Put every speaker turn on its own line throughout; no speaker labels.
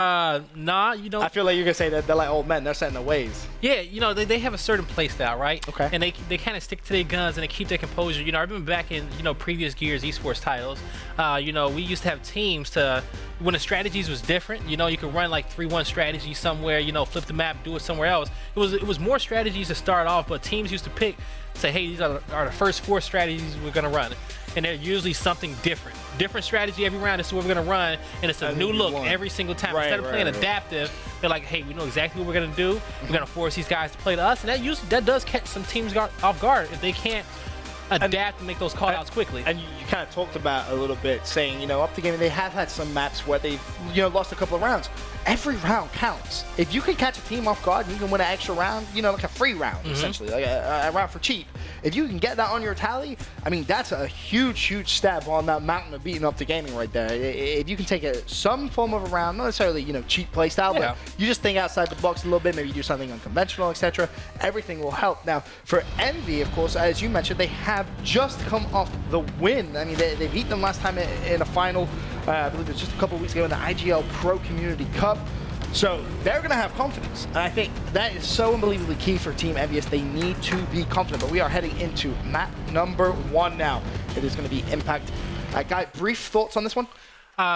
Nah, you know.
I feel like you're gonna say that they're like old men. They're set in their ways.
Yeah, you know, they have a certain play style, right?
Okay.
And they kind of stick to their guns and they keep their composure. You know, I remember back in, you know, previous Gears esports titles, you know, we used to have teams to, when the strategies was different, you know, you could run like 3-1 strategy somewhere, you know, flip the map, do it somewhere else. It was more strategies to start off, but teams used to pick, say, hey, these are the first 4 strategies we're gonna run. And they're usually soming different. Different strategy every round. This is what we're gonna run, and it's a new look every single time.
Right,
Instead of playing adaptive, they're like, hey, we know exactly what we're gonna do. We're gonna force these guys to play to us, and that does catch some teams off guard if they can't adapt and make those call-outs quickly.
And you kind of talked about a little bit, saying, you know, Optic Gaming, they have had some maps where they've, you know, lost a couple of rounds. Every round counts. If you can catch a team off guard, and you can win an extra round, you know, like a free round, essentially, like a round for cheap. If you can get that on your tally, I mean, that's a huge, huge step on that mountain of beating Optic Gaming right there. If you can take some form of a round, not necessarily, you know, cheap play style, but you just think outside the box a little bit, maybe do something unconventional, etc. Everything will help. Now, for Envy, of course, as you mentioned, they have just come off the win. I mean, they beat them last time in a final. I believe it was just a couple of weeks ago in the IGL Pro Community Cup. So they're going to have confidence. And I think that is so unbelievably key for Team Envyus. They need to be confident. But we are heading into map number 1 now. It is going to be Impact. Guy, brief thoughts on this one?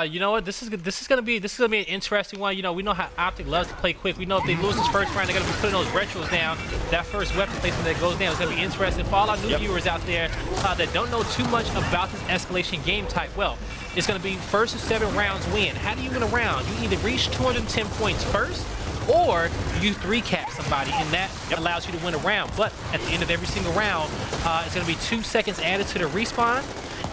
You know what? This is gonna be an interesting one. You know, we know how Optic loves to play quick. We know if they lose this first round, they're gonna be putting those retros down. That first weapon placement that goes down is gonna be interesting for all our new viewers out there that don't know too much about this escalation game type. Well, it's gonna be first of 7 rounds win. How do you win a round? You either reach 210 points first, or you 3-cap somebody, and that allows you to win a round. But at the end of every single round, it's gonna be 2 seconds added to the respawn.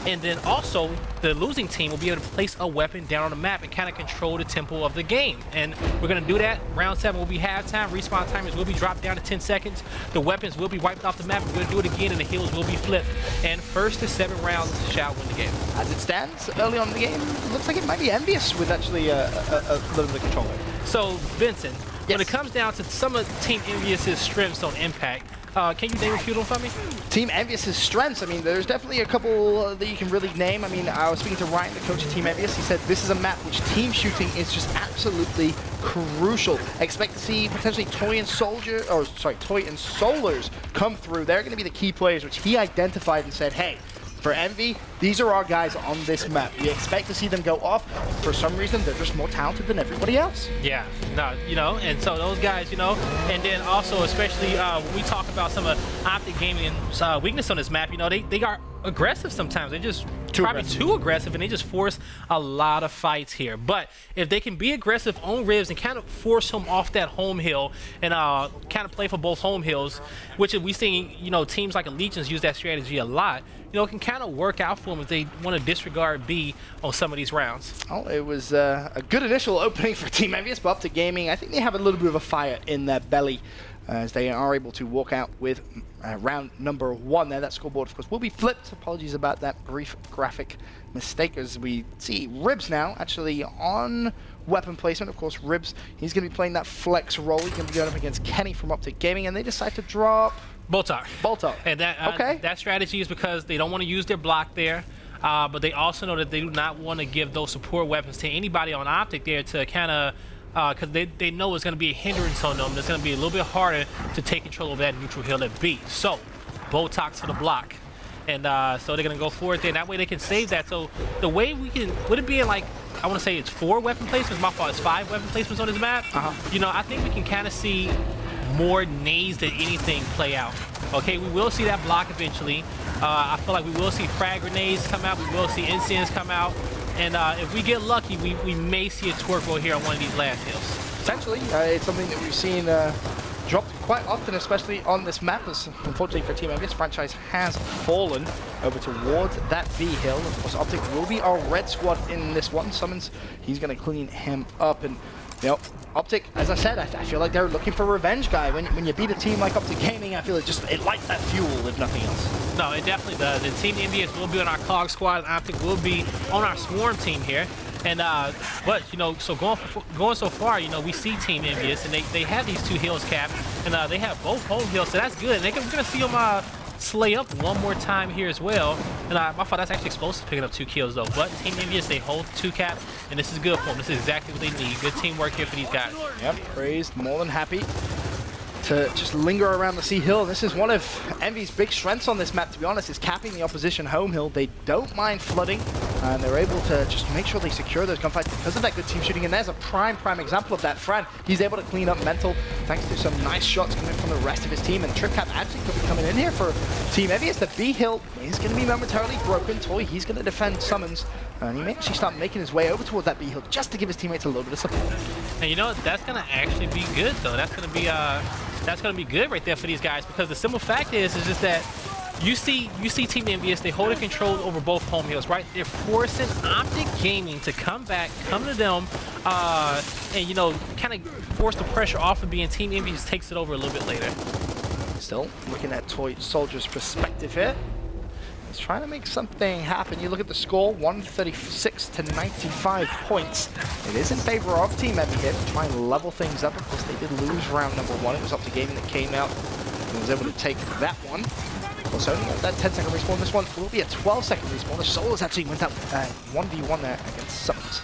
And then also, the losing team will be able to place a weapon down on the map and kind of control the tempo of the game. And we're going to do that. Round 7 will be halftime. Respawn timers will be dropped down to 10 seconds. The weapons will be wiped off the map. We're going to do it again, and the heals will be flipped. And first to 7 rounds shall win the game.
As it stands, early on in the game, it looks like it might be Envyus with actually a little bit of control.
So, Vincent, when it comes down to some of Team Envyus' strengths on Impact, can you name a few of them for me? Team
Envyus' strengths, I mean, there's definitely a couple that you can really name. I mean, I was speaking to Ryan, the coach of Team Envyus. He said this is a map which team shooting is just absolutely crucial. Expect to see potentially Toy and Solars come through. They're going to be the key players, which he identified and said, hey, for Envy, these are our guys on this map. We expect to see them go off. For some reason, they're just more talented than everybody else.
Yeah, no, you know, and so those guys, you know, and then also, especially when we talk about some of Optic Gaming's weakness on this map, you know, they are aggressive sometimes. They're just too aggressive, and they just force a lot of fights here. But if they can be aggressive on Ribs and kind of force him off that home hill and kind of play for both home hills, which we see, you know, teams like Allegiance use that strategy a lot, you know, it can kind of work out for them if they want to disregard B on some of these rounds.
Oh, it was a good initial opening for Team Envyus, but Optic Gaming, I think they have a little bit of a fire in their belly as they are able to walk out with round number 1 there. That scoreboard, of course, will be flipped. Apologies about that brief graphic mistake as we see Ribs now actually on weapon placement. Of course, Ribs, he's going to be playing that flex role. He's going to be going up against Kenny from Optic Gaming, and they decide to drop
Boltar. And that strategy is because they don't want to use their block there, but they also know that they do not want to give those support weapons to anybody on Optic there to kind of, because they know it's going to be a hindrance on them. It's going to be a little bit harder to take control of that neutral hill at B. So, Botox for the block. And so they're going to go for it there. That way they can save that. So the way we can, would it be like, I want to say it's 4 weapon placements. My fault, it's 5 weapon placements on this map. You know, I think we can kind of see more nades than anything play out. Okay, we will see that block eventually. I feel like we will see frag grenades come out. We will see incense come out. And if we get lucky, we may see a twerk roll here on one of these last hills.
Potentially. It's something that we've seen dropped quite often, especially on this map, as unfortunately for Team Envyus, franchise has fallen over towards that B hill. Of course, Optic will be our red squad in this one. Summons, he's going to clean him up. And, you know, Optic, as I said, I feel like they're looking for revenge, guy. When you beat a team like Optic Gaming, I feel it lights that fuel, if nothing else.
No, it definitely does. And Team Envyus will be on our cog squad, and Optic will be on our swarm team here. And but you know, so going so far, you know, we see Team Envyus, and they have these 2 hills capped, and they have both home hills, so that's good. And we're gonna see them slay up one more time here as well. And my fault, that's actually explosive picking up 2 kills though. But Team Envyus, they hold 2 cap, and this is good for them. This is exactly what they need. Good teamwork here for these guys.
Yep, Praised, more than happy to just linger around the Sea Hill. This is one of Envy's big strengths on this map, to be honest, is capping the opposition home hill. They don't mind flooding, and they're able to just make sure they secure those gunfights because of that good team shooting. And there's a prime example of that. Fran, he's able to clean up Mental thanks to some nice shots coming from the rest of his team. And Trip Cap actually could be coming in here for Team Envyus. The B hill is going to be momentarily broken. Toy, he's going to defend Summons. And he may actually start making his way over towards that B hill just to give his teammates a little bit of support.
And you know what? That's going to actually be good though. That's going to be good right there for these guys, because the simple fact is just that you see Team Envyus, they hold control over both home hills, right? They're forcing Optic Gaming to come back, come to them, and you know, kind of force the pressure off of being Team Envyus takes it over a little bit later.
Still looking at Toy Soldier's perspective here. He's trying to make something happen. You look at the score, 136 to 95 points. It is in favor of Team Envy here to try and level things up. Of course, they did lose round number 1. It was Optic Gaming that came out and was able to take that one. Of course, only that 10-second respawn. This one will be a 12-second respawn. The Solos actually went up 1v1 there against Summons.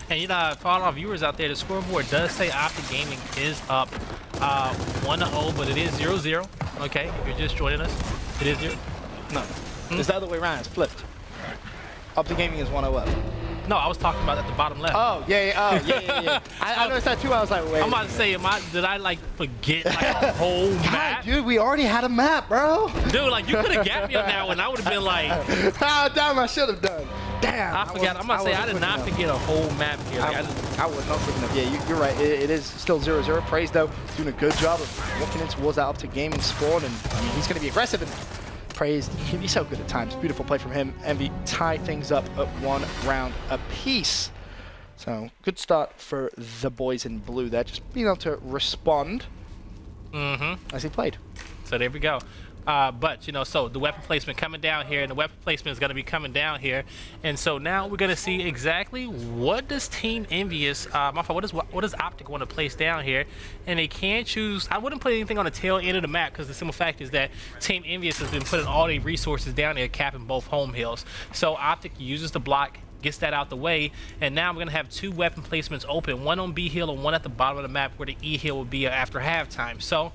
And you know, for all our viewers out there, the scoreboard does say Optic Gaming is up 1-0, but it is 0-0. Okay, if you're just joining us, it is 0.
No. It's the other way around. It's flipped. Optic Gaming is 1-0 up.
No, I was talking about at the bottom left.
Oh, yeah. I noticed that too. I was like, wait.
I'm about to say, did I like forget like a whole map?
Dude, we already had a map, bro.
Dude, like you could have gapped me on that one. I would have been like,
oh, damn, I should have done. Damn.
I forgot. I'm about to say, I did not forget a whole map here. Like,
I was not thinking of. Yeah, you're right. It is still 0-0. Praise though, doing a good job of walking in towards that Optic Gaming squad, and I mean, he's going to be aggressive and. Praised. He can be so good at times. Beautiful play from him. Envy tie things up at 1 round apiece. So good start for the boys in blue there. Just being able to respond as he played.
So there we go. But, you know, so the weapon placement coming down here, and the weapon placement is going to be coming down here. And so now we're going to see exactly what does Team Envyus, what does Optic want to place down here. And they can choose, I wouldn't put anything on the tail end of the map, because the simple fact is that Team Envyus has been putting all the resources down there, capping both home hills. So Optic uses the block, gets that out the way, and now we're going to have 2 weapon placements open, one on B hill and one at the bottom of the map where the E hill will be after halftime. So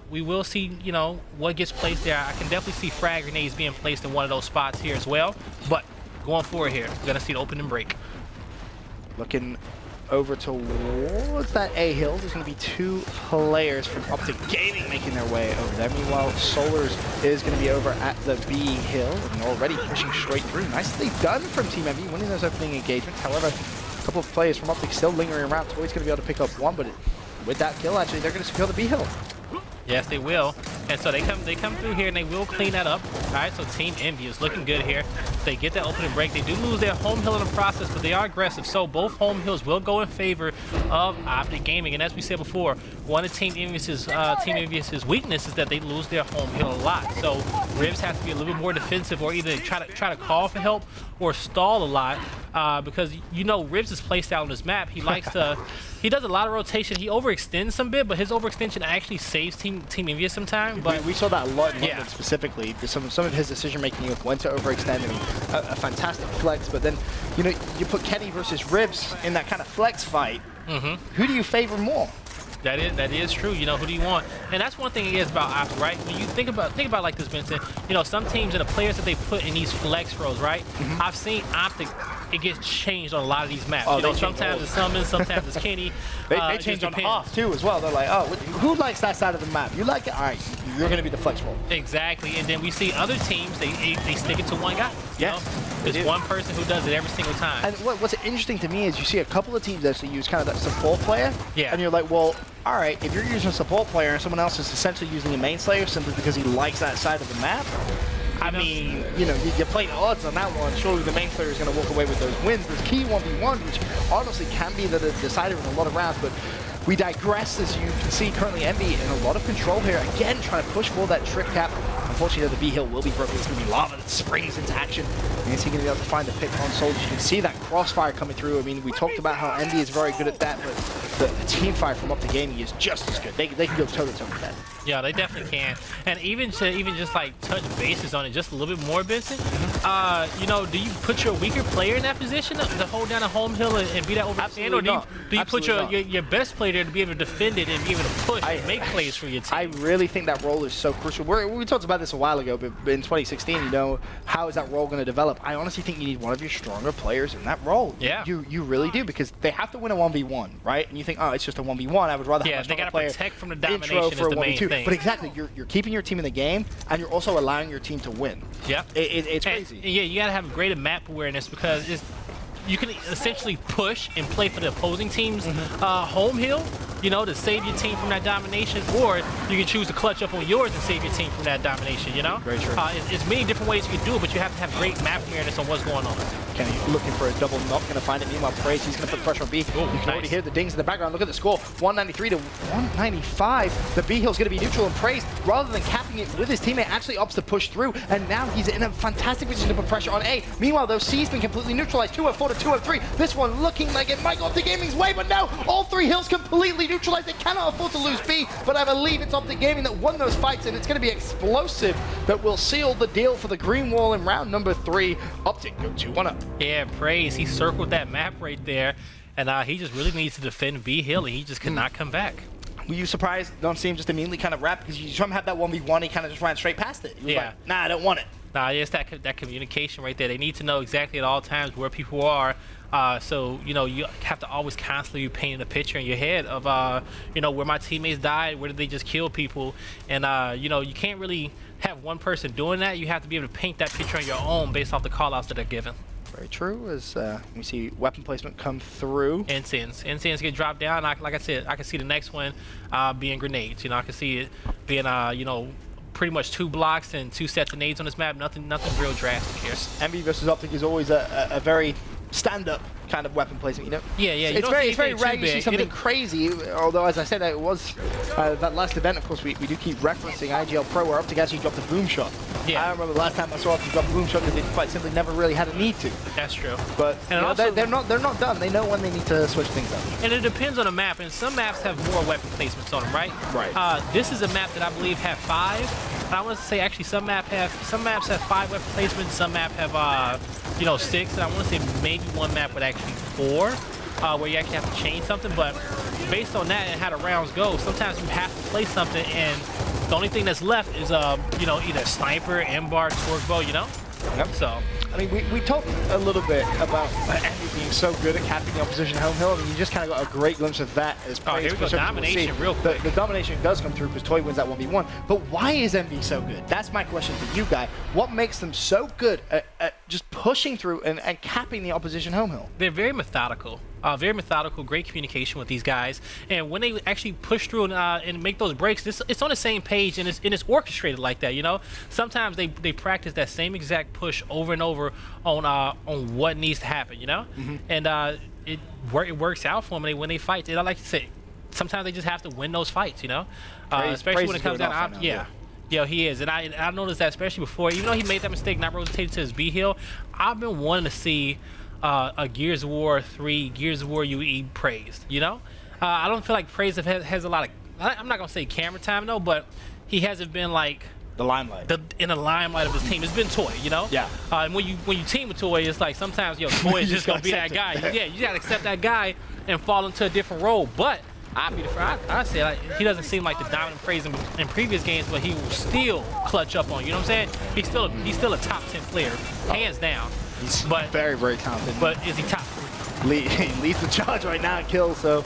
we will see, you know, what gets placed there. I can definitely see frag grenades being placed in one of those spots here as well, but going forward here, we're going to see the open and break.
Looking over towards that A hill, there's going to be 2 players from Optic Gaming making their way over there. Meanwhile, Solars is going to be over at the B hill and already pushing straight through. Nicely done from Team Envy, winning those opening engagements. However, a couple of players from Optic still lingering around. Toy's going to be able to pick up one, but with that kill, actually, they're going to secure the B hill.
Yes, they will. And so they come through here and they will clean that up. All right, so Team Envy is looking good here. They get that opening break. They do lose their home hill in the process, but they are aggressive. So both home hills will go in favor of Optic Gaming. And as we said before, one of Team Envyus's weakness is that they lose their home hill a lot. So Ribs has to be a little bit more defensive, or either try to call for help or stall a lot, because you know Ribs' playstyle on this map. He likes to. He does a lot of rotation. He overextends some bit, but his overextension actually saves Team Envyus sometimes. But
we saw that a lot in London specifically. Some of his decision making of when to overextend. I mean, a fantastic flex, but then you know you put Kenny versus Ribs in that kind of flex fight. Who do you favor more?
That is true. You know, who do you want? And that's one thing it is about Optic, right? When you think about like this, Vincent, you know, some teams and the players that they put in these flex roles, right? I've seen Optic, it gets changed on a lot of these maps. You know, sometimes it's Summons, sometimes it's Kenny.
They change on off too as well. They're like, oh, who likes that side of the map? You like it? All right, you're going to be the flex role.
Exactly. And then we see other teams, they stick it to one guy. Yeah. There's one person who does it every single time.
And what's interesting to me is you see a couple of teams actually use kind of that support player.
Yeah.
And you're like, well, all right, if you're using a support player and someone else is essentially using a main slayer simply because he likes that side of the map, I mean, you know, you play the odds on that one. Surely the main player is going to walk away with those wins. There's key 1v1, which honestly can be the decider in a lot of rounds, but we digress. As you can see, currently Envy in a lot of control here. Again, trying to push for that trick cap. unfortunately, the B hill will be broken. It's going to be Lava that springs into action. And is he going to be able to find the pick on Soldier? You can see that crossfire coming through. I mean, we talked about how Envy is very good at that, but the team fire from Optic Gaming is just as good. They can go toe-to-toe with that.
Yeah, they definitely can. And even just like touch bases on it just a little bit more, Vincent, you know, do you put your weaker player in that position to hold down a home hill and be that overstand? Or do you put your best player there to be able to defend it and be able to push and make plays for your team?
I really think that role is so crucial. We talked about this a while ago, but in 2016, you know, how is that role going to develop? I honestly think you need one of your stronger players in that role.
Yeah.
You really do, because they have to win a 1v1, right? And you think, oh, it's just a 1v1. I would rather have a stronger player.
Yeah, they got to protect from the domination
intro
is
for
the
a
main
1v2.
thing.
But exactly, you're keeping your team in the game, and you're also allowing your team to win.
Yeah.
It's crazy.
Yeah, you got to have greater map awareness, because you can essentially push and play for the opposing team's home hill, you know, to save your team from that domination, or you can choose to clutch up on yours and save your team from that domination, you know? Very true. It's many different ways you can do it, but you have to have great map awareness on what's going on.
Kenny looking for a double, not going to find it. Meanwhile, Praise, he's going to put pressure on B.
Ooh,
you can already hear the dings in the background. Look at the score, 193 to 195. The B hill's going to be neutral, and Praise, rather than capping it with his teammate, actually opts to push through, and now he's in a fantastic position to put pressure on A. Meanwhile, though, C's been completely neutralized, 204 to 203. This one looking like it might go Optic Gaming's way, but no, all three hills completely neutralized. They cannot afford to lose B, but I believe it's Optic Gaming that won those fights, and it's going to be explosive that will seal the deal for the green wall in round number 3. Optic go 2-1 up.
Yeah, Praise, he circled that map right there, and he just really needs to defend B hill, and he just could not come back.
Were you surprised don't see him just immediately kind of wrap? Because you try to have that 1v1, he kind of just ran straight past it. He was like, nah, I don't want it.
Nah, it's that communication right there. They need to know exactly at all times where people are. So, you know, you have to always constantly be painting a picture in your head of, you know, where my teammates died, where did they just kill people. And, you know, you can't really have one person doing that. You have to be able to paint that picture on your own based off the call-outs that are given.
Very true, as we see weapon placement come through.
Incense get dropped down. Like I said, I can see the next one being grenades. You know, I can see it being, you know, pretty much 2 blocks and 2 sets of nades on this map. Nothing real drastic here.
Envy versus Optic is always a very stand-up kind of weapon placement, you know?
Yeah.
It's very rare you see something crazy, although as I said, it was that last event, of course, we do keep referencing IGL Pro, where Optic actually dropped a boom shot. Yeah. I remember the last time I saw Optic drop a boom shot because they quite simply never really had a need to.
That's true.
But and also, they're not done. They know when they need to switch things up.
And it depends on the map, and some maps have more weapon placements on them, right?
Right.
This is a map that I believe have 5. And I want to say actually some maps have 5 weapon placements, some maps have you know, 6, and I want to say maybe one map with actually 4, where you actually have to change something. But based on that and how the rounds go, sometimes you have to play something, and the only thing that's left is you know, either sniper, M-bar, torque bow, you know.
Yep.
So.
I mean, we talked a little bit about Envy being so good at capping the opposition home hill. I mean, you just kind of got a great glimpse of that as Praise.
Here we go, domination real quick.
The domination does come through because Toy wins that 1v1. But why is Envy so good? That's my question to you, Guy. What makes them so good at just pushing through and capping the opposition home hill?
They're very methodical. Great communication with these guys, and when they actually push through and make those breaks, it's on the same page, and it's orchestrated like that. You know, sometimes they practice that same exact push over and over on what needs to happen. You know, and it works out for them. When they fight, I like to say, sometimes they just have to win those fights. You know, especially when it comes down to Yeah, he is, and I noticed that especially before, even though he made that mistake not rotating to his B hill, I've been wanting to see a Gears of War 3, Gears of War UE praised, you know? I don't feel like Praise has a lot of, I'm not going to say camera time, though, but he hasn't been like
the limelight.
In the limelight of his team. It's been Toy, you know? Yeah. And when you team with Toy, it's like sometimes, Toy is just going to be that guy. Yeah, you got to accept that guy and fall into a different role. But I say like, he doesn't seem like the dominant Praise in previous games, but he will still clutch up on you. You know what I'm saying? He's still a top 10 player, hands down.
He's very, very talented.
But is he top 3?
He leads the charge right now in kills, so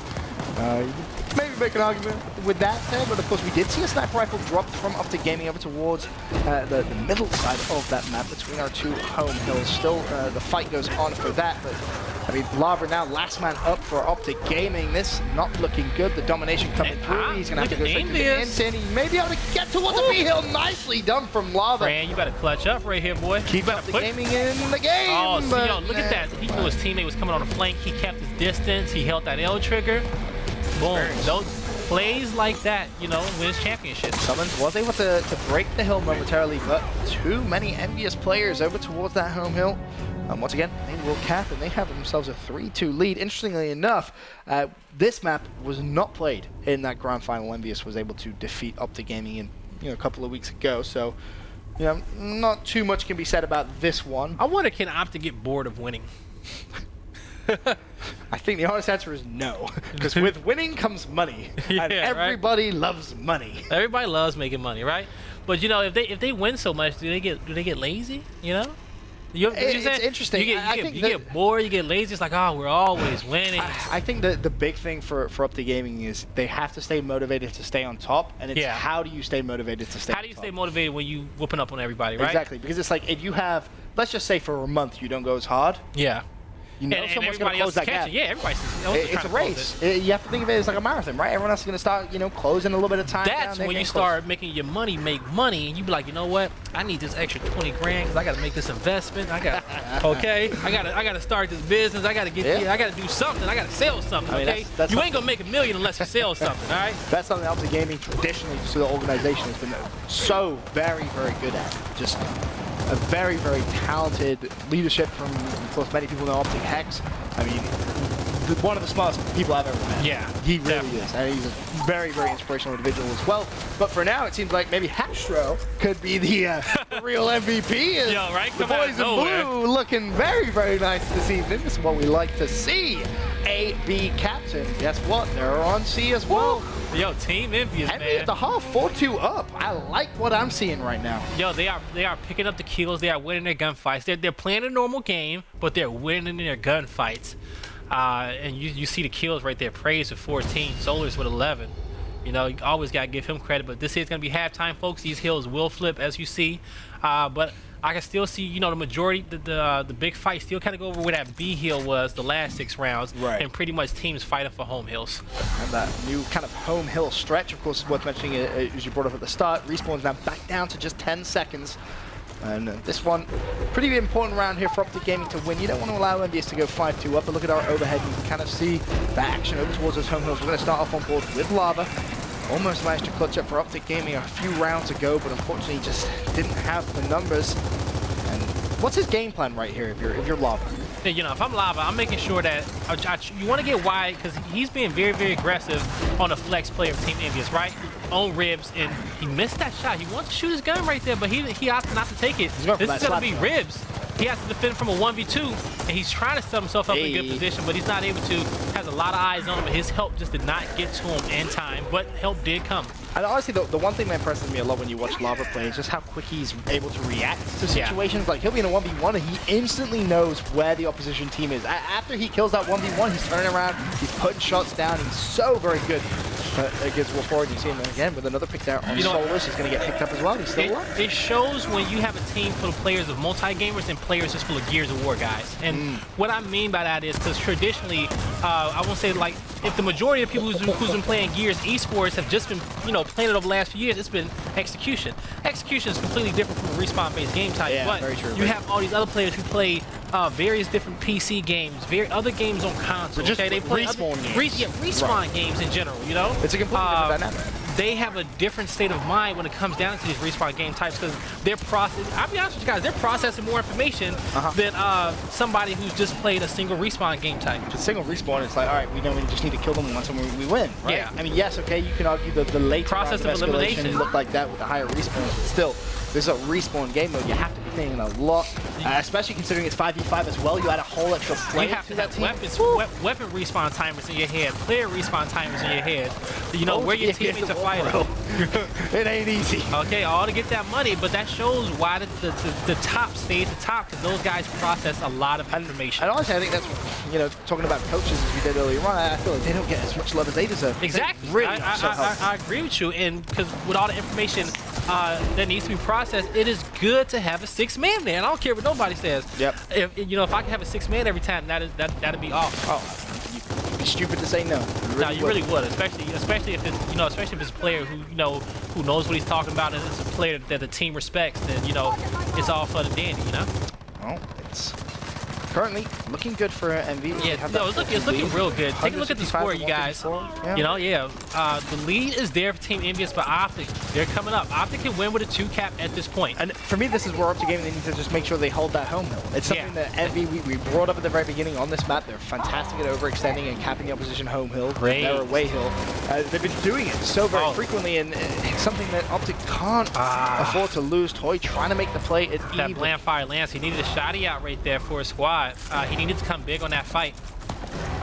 maybe make an argument with that there. But of course, we did see a sniper rifle dropped from Optic Gaming over towards the middle side of that map between our 2 home hills. Still, the fight goes on for that, but I mean, Lava now last man up for Optic Gaming. This not looking good. The domination coming through. He's going to have to go straight to the instant. He may be able to get towards the B hill. Nicely done from Lava.
Man, you better clutch up right here, boy.
Keep Optic Gaming in the game.
Oh, see, look at that. He knew his teammate was coming on the flank. He kept his distance. He held that L trigger. Boom. plays like that, you know, wins championships.
Summons was able to break the hill momentarily, but too many Envyus players over towards that home hill. Once again, they will cap, and they have themselves a 3-2 lead. Interestingly enough, this map was not played in that grand final. Envyus was able to defeat Optic Gaming in a couple of weeks ago, so not too much can be said about this one.
I wonder, can Optic get bored of winning?
I think the honest answer is no, because with winning comes money, and everybody loves money.
Everybody loves making money, right? But you know, if they win so much, do they get lazy? You know?
It's interesting.
You get bored, you get lazy. It's like, oh, we're always winning.
I think the big thing for Optic Gaming is they have to stay motivated to stay on top, and it's how do you stay motivated to stay on top?
How do you stay motivated when you whooping up on everybody, right?
Exactly, because it's like if you have, let's just say for a month you don't go as hard.
Yeah.
You know someone's going to close that gap.
Yeah, everybody's
it's a race. You have to think of it as like a marathon, right? Everyone else is going to start, closing a little bit of time.
That's when you start making your money make money, and you be like, you know what? I need this extra 20 grand because I got to make this investment. I got, I got to start this business. I got to get, I got to do something. I got to sell something. Okay, that's you ain't gonna make $1 million unless you sell something. All right.
That's something Optic Gaming traditionally, so the organization has been so very, very good at. Just a very, very talented leadership from, of course, many people know Optic Hex. I mean, one of the smartest people I've ever met.
Yeah,
he really is, and he's a very, very inspirational individual as well. But for now, it seems like maybe Hastro could be the real MVP.
Yo, right?
The boys in blue looking very, very nice this evening. This is what we like to see. AB captain. Guess what? They're on C as well.
Yo, Team Envyus, man.
Envy at the half, 4-2 up. I like what I'm seeing right now.
Yo, they are picking up the kills. They are winning their gunfights. They're playing a normal game, but they're winning their gunfights. And you see the kills right there. Praise with 14, Solars with 11. You know, you always got to give him credit. But this is going to be halftime, folks. These hills will flip, as you see. But I can still see, the majority, the big fight still kind of go over where that B hill was the last 6 rounds.
Right.
And pretty much teams fighting for home hills.
And that new kind of home hill stretch, of course, is worth mentioning, as you brought up at the start. Respawn's now back down to just 10 seconds. And this one, pretty important round here for Optic Gaming to win. You don't want to allow Envyus to go 5-2 up, but look at our overhead. You can kind of see that action over towards those home hills. We're going to start off on board with Lava. Almost managed to clutch up for Optic Gaming a few rounds ago, but unfortunately just didn't have the numbers. And what's his game plan right here if you're Lava?
If I'm Lava, I'm making sure that you want to get wide because he's being very, very aggressive on the flex player of Team Envyus, right? On Ribs, and he missed that shot. He wants to shoot his gun right there, but he opted not to take it. This is going to be Ribs. He has to defend from a 1v2, and he's trying to set himself up in a good position, but he's not able to. Has a lot of eyes on him, but his help just did not get to him in time, but help did come.
And honestly, the one thing that impresses me a lot when you watch Lava play is just how quick he's able to react to situations. Like, he'll be in a 1v1 and he instantly knows where the opposition team is. After he kills that 1v1, he's turning around, he's putting shots down. He's so very good against Wolf Forward. You see him again with another pick there on Solars. He's going to get picked up as well. He's still alive. It
shows when you have a team full of players of multi-gamers and players just full of Gears of War guys. And what I mean by that is because traditionally, I won't say like, if the majority of people who's been playing Gears esports have just been, playing it over the last few years, it's been Execution. Execution is completely different from a respawn-based game type, but
very true,
you have all these other players who play various different PC games, other games on console.
Just
they play
respawn games.
Respawn games in general,
It's a completely different dynamic.
They have a different state of mind when it comes down to these respawn game types because they're I'll be honest with you guys, they're processing more information than somebody who's just played a single respawn game type.
Just single respawn, it's like, all right, we know we just need to kill them once and we win, right?
Yeah.
I mean, yes, okay, you can argue the late
process of elimination
look like that with the higher respawn, but still, this is a respawn game mode. You have to be thinking a lot, especially considering it's 5v5 as well. You add a whole extra play
you have
to
that
team.
Weapon respawn timers in your head, player respawn timers in your head. Where your teammates are fighting.
It ain't easy.
Okay, all to get that money, but that shows why the top stay at the top because those guys process a lot of information.
And honestly, I think that's, talking about coaches as we did earlier on, I feel like they don't get as much love as they deserve.
Exactly.
Really
I agree with you, and because with all the information that needs to be processed, it is good to have a 6-man there. And I don't care what nobody says.
Yep.
If I could have a 6-man every time, that'd be awesome.
Oh, you'd be stupid to say no.
You really would, especially if it's especially if it's a player who knows what he's talking about, and it's a player that the team respects. Then it's all fun and dandy,
Well, it's currently looking good for Envyus.
Yeah, no, it's looking real good. Take a look at the score, you guys.
Yeah.
You know, yeah, the lead is there for Team Envyus, but Optic, they're coming up. Optic can win with a 2-cap at this point.
And for me, this is where Optic Gaming, they need to just make sure they hold that home hill. It's something that Envy, we brought up at the very beginning on this map. They're fantastic at overextending and capping the opposition home hill, their away hill. They've been doing it so very frequently, and it's something that Optic can't afford to lose. Toy trying to make the play.
That bland fire Lance, he needed a shotty out right there for his squad. He needed to come big on that fight.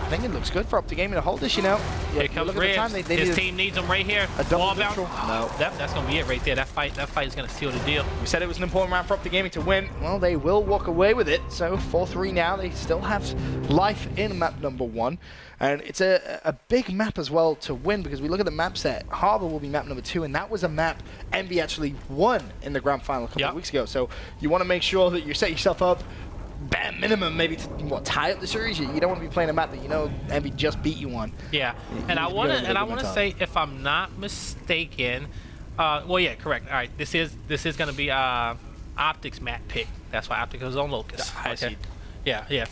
I think it looks good for Optic Gaming to hold this, you know.
Here comes Ribs. His team needs him right here.
A double
Wall bounce.
No.
That's going to be it right there. That fight is going to seal the deal.
We said it was an important round for Optic Gaming to win. Well, they will walk away with it. So 4-3 now. They still have life in map number 1. And it's a big map as well to win, because we look at the map set. Harbor will be map number 2, and that was a map Envy actually won in the grand final a couple of weeks ago. So you want to make sure that you set yourself up bare minimum, maybe to tie up the series. You don't want to be playing a map that you know Envy just beat you on.
Yeah, and I want to say, if I'm not mistaken, well, yeah, correct. All right, this is going to be Optic's map pick. That's why Optic was on Locust.
Okay.
Yeah.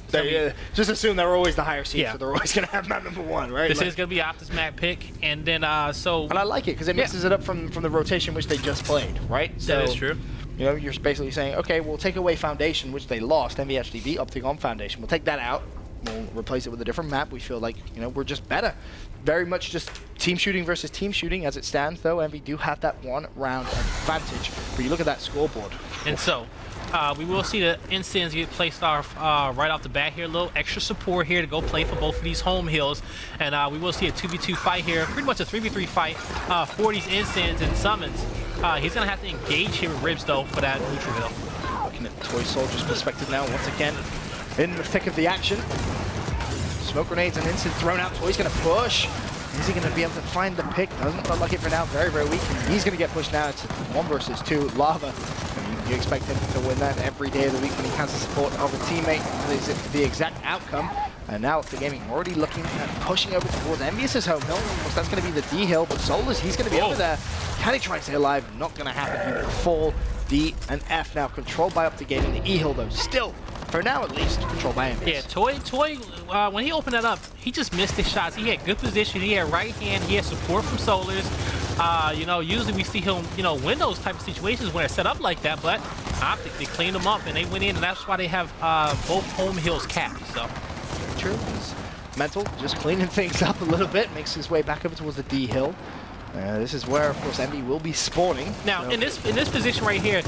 Just assume they're always the higher seed, so they're always going to have map number 1, right?
This is going to be Optic's map pick, and then And
I like it because it mixes it up from the rotation which they just played, right?
So, that is true.
You know, you're basically saying, okay, we'll take away Foundation, which they lost. Envy actually beat Optic on Foundation. We'll take that out. We'll replace it with a different map. We feel like, you know, we're just better. Very much just team shooting versus team shooting as it stands, though. Envy do have that 1 round advantage. But you look at that scoreboard.
And so, we will see the incense get placed off right off the bat here. A little extra support here to go play for both of these home hills. And we will see a 2v2 fight here. Pretty much a 3v3 fight for these incense and summons. He's going to have to engage here with Ribs, though, for that neutral hill.
Looking at Toy Soldier's perspective now, once again, in the thick of the action. Smoke grenades and instant thrown out. Toy's going to push. Is he going to be able to find the pick? Doesn't look like it for now. Very, very weak. And he's going to get pushed now. It's 1 versus 2. Lava. You expect him to win that every day of the week when he has the support of a teammate. The exact outcome. And now the gaming already looking at pushing over towards Envyus' home hill. Of course, that's going to be the D hill, but Solus, he's going to be over there. Can he try to stay alive? Not going to happen. He will fall. D and F now controlled by Optic Gaming. The E hill, though, still, for now at least, controlled by Envyus.
Yeah, Toy, when he opened that up, he just missed his shots. He had good position. He had right hand. He had support from Solars. You know, usually we see him, you know, win those type of situations when they're set up like that, but Optic, they cleaned them up and they went in, and that's why they have both home hills capped, so.
True. Mental just cleaning things up a little bit, makes his way back over towards the D hill. This is where, of course, Envy will be spawning.
Now, so in this position right here,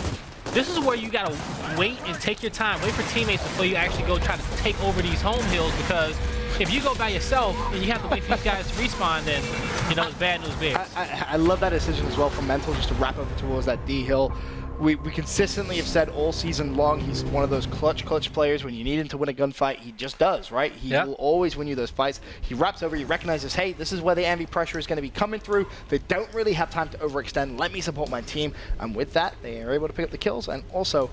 this is where you gotta wait and take your time, wait for teammates before you actually go try to take over these home hills, because if you go by yourself and you have to wait for these guys to respawn, then you know it's bad news bears.
I love that decision as well from Mental, just to wrap over towards that D hill. We consistently have said all season long he's one of those clutch players. When you need him to win a gunfight, he just does, right? He will always win you those fights. He wraps over, he recognizes, hey, this is where the Envy pressure is going to be coming through. They don't really have time to overextend. Let me support my team. And with that, they are able to pick up the kills and also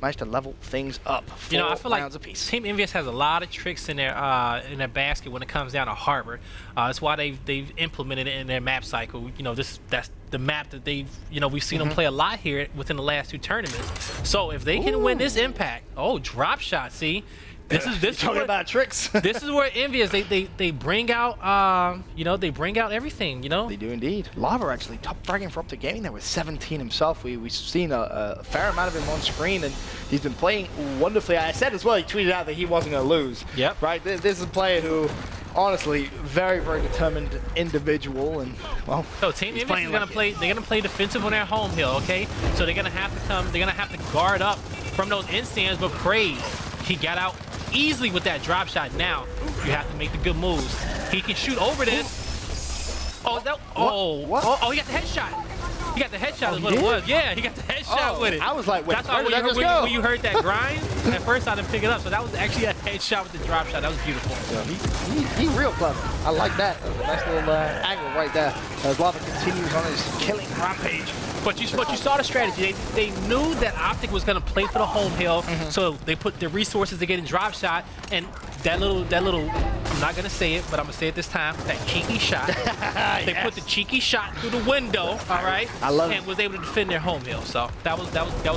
managed to level things up. 4
I feel like
apiece.
Team Envyus has a lot of tricks in their basket when it comes down to Harbor. That's why they've implemented it in their map cycle. You know, that's the map that we've seen them play a lot here within the last 2 tournaments. So if they can win this impact, drop shot. See, this is
talking about tricks.
This is where Envyus they bring out they bring out everything. You know,
they do indeed. Lava actually top fragging for Optic Gaming there with 17 himself. We've seen a fair amount of him on screen, and he's been playing wonderfully. I said as well, he tweeted out that he wasn't going to lose.
Yep.
Right. This is a player who, honestly, very, very determined individual, and well.
So Team Envyus is gonna play. They're gonna play defensive on their home hill. Okay. So they're gonna have to come. They're gonna have to guard up from those instands. But Praise, he got out easily with that drop shot. Now you have to make the good moves. He can shoot over this. Oh, that. Oh,
what?
Oh, he got the headshot. He got the headshot is what it was. Yeah, he got the headshot with it.
I was like, wait,
that's why when you heard that grind, at first I didn't pick it up. So that was actually a Headshot with the drop shot. That was beautiful.
Yeah, he real clever. I like that. That was a nice little angle right there. As Lava continues on his killing rampage.
But you saw the strategy. They knew that Optic was going to play for the home hill, so they put the resources to get in drop shot, and that little, I'm not going to say it, but I'm going to say it this time, that cheeky shot. They put the cheeky shot through the window, all right?
I love it.
And was able to defend their home hill. So that was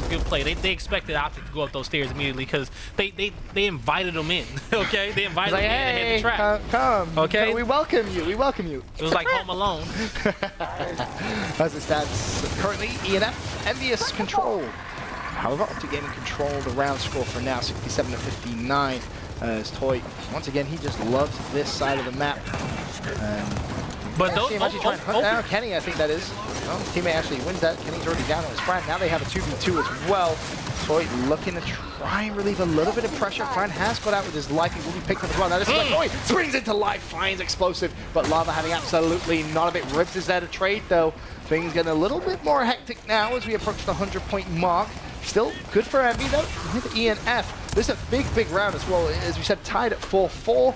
good play. They expected Optic to go up those stairs immediately because they invited them in, okay? They invited them in and hit the trap.
Come.
Okay?
We welcome you. We welcome you.
It was like Home Alone.
As it stands, currently ENF, Envyus control. However, Optic Gaming control the round score for now, 67-59. As Toy, once again, he just loves this side of the map.
But those,
actually trying to hunt down Kenny, I think that is. Well, his teammate actually wins that. Kenny's already down on his friend. Now they have a 2v2 as well. Toy looking to try and relieve a little bit of pressure. Friend has got out with his life. He will be picked up as well. Now this is like Toy springs into life, finds explosive, but Lava having absolutely none of it. Ribs is there to trade though. Things getting a little bit more hectic now as we approach the 100-point mark. Still good for Envy though with ENF. This is a big round as well. As we said, tied at 4-4.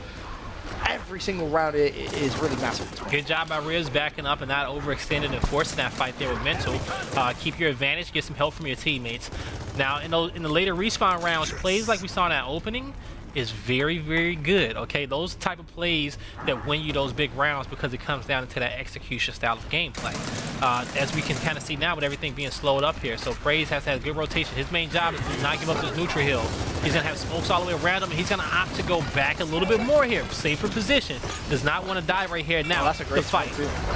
Every single round is really massive.
Good job by Ribs backing up and not overextending and forcing that fight there with mental. Keep your advantage, get some help from your teammates. Now, in the later respawn rounds, plays like we saw in that opening is very good, okay? Those type of plays that win you those big rounds because it comes down to that execution style of gameplay. As we can kind of see now with everything being slowed up here. So Praise has to have good rotation. His main job is to not give up this neutral hill. He's gonna have smokes all the way around him, and he's gonna opt to go back a little bit more here. Safer position. Does not want to die right here now.
Oh, that's a great
fight.